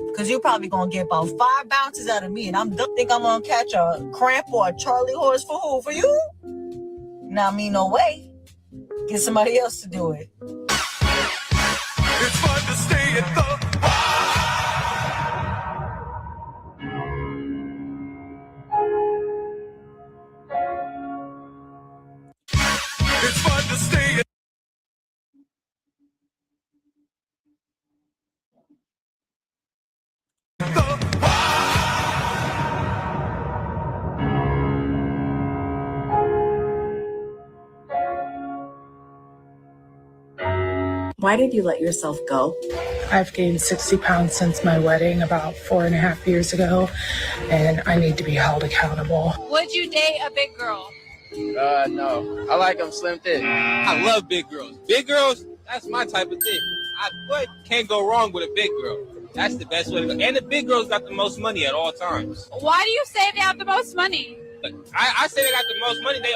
because you're probably going to get about 5 bounces out of me, and think I'm going to catch a cramp or a Charlie horse for who? For you? Not me, no way. Get somebody else to do it. It's fun to stay at the It's fun to stay at Why did you let yourself go? I've gained 60 pounds since my wedding about 4.5 years ago, and I need to be held accountable. Would you date a big girl? No. I like them slim thick. I love big girls. Big girls, that's my type of thing. What can't go wrong with a big girl? That's the best way to go. And the big girls got the most money at all times. Why do you say they have the most money? I say they got the most money. They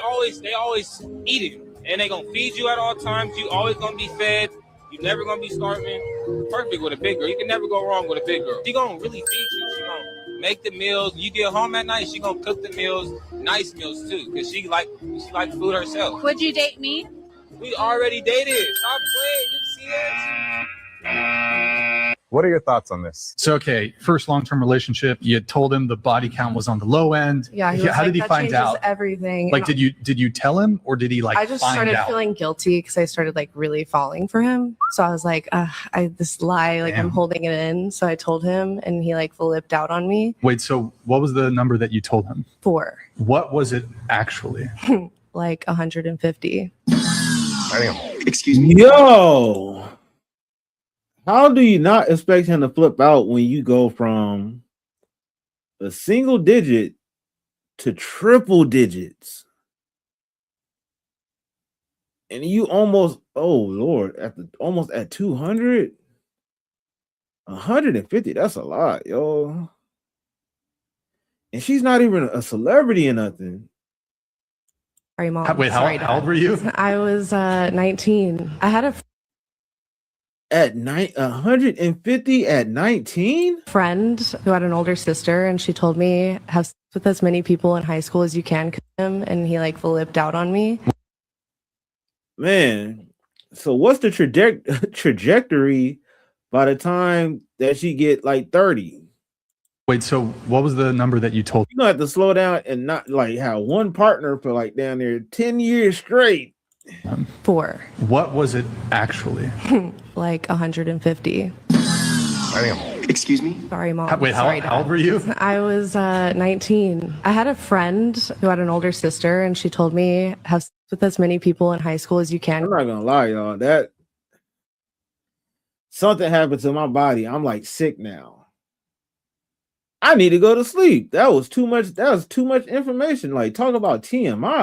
always eating. And they gonna feed you at all times. You always gonna be fed. You never gonna be starving. Perfect with a big girl. You can never go wrong with a big girl. She gonna really feed you. She gonna make the meals. You get home at night, she gonna cook the meals, nice meals too, because she like food herself. Would you date me? We already dated. Stop playing. You see that? What are your thoughts on this? So, okay, first long-term relationship, you told him the body count was on the low end. Yeah, he was How like, did he that find changes out? everything. Like, did you tell him, or did he like I just find started out? feeling guilty because I started like really falling for him. So I was like, this lie, like Damn. I'm holding it in. So I told him, and he like flipped out on me. Wait, so what was the number that you told him? 4, What was it actually? like 150. Excuse me. Yo, how do you not expect him to flip out when you go from a single digit to triple digits? And you almost, oh Lord, almost at 200? 150, that's a lot, yo. And she's not even a celebrity or nothing. Sorry, Mom. Wait, Sorry, how old Dad. were you? I was 19. I had a At 150 at 19? friend who had an older sister, and she told me have sex with as many people in high school as you can, and he like flipped out on me. Man, so what's the trajectory by the time that she get like 30. Wait, so what was the number that you told? You gonna have to slow down and not like have one partner for like down there 10 years straight. 4. What was it actually? Like 150. Excuse me? Sorry, Mom. Wait, Sorry, how old were you? I was 19. I had a friend who had an older sister, and she told me have sex with as many people in high school as you can. I'm not gonna lie, y'all. That something happened to my body. I'm like sick now. I need to go to sleep. That was too much. That was too much information. Like talk about TMI.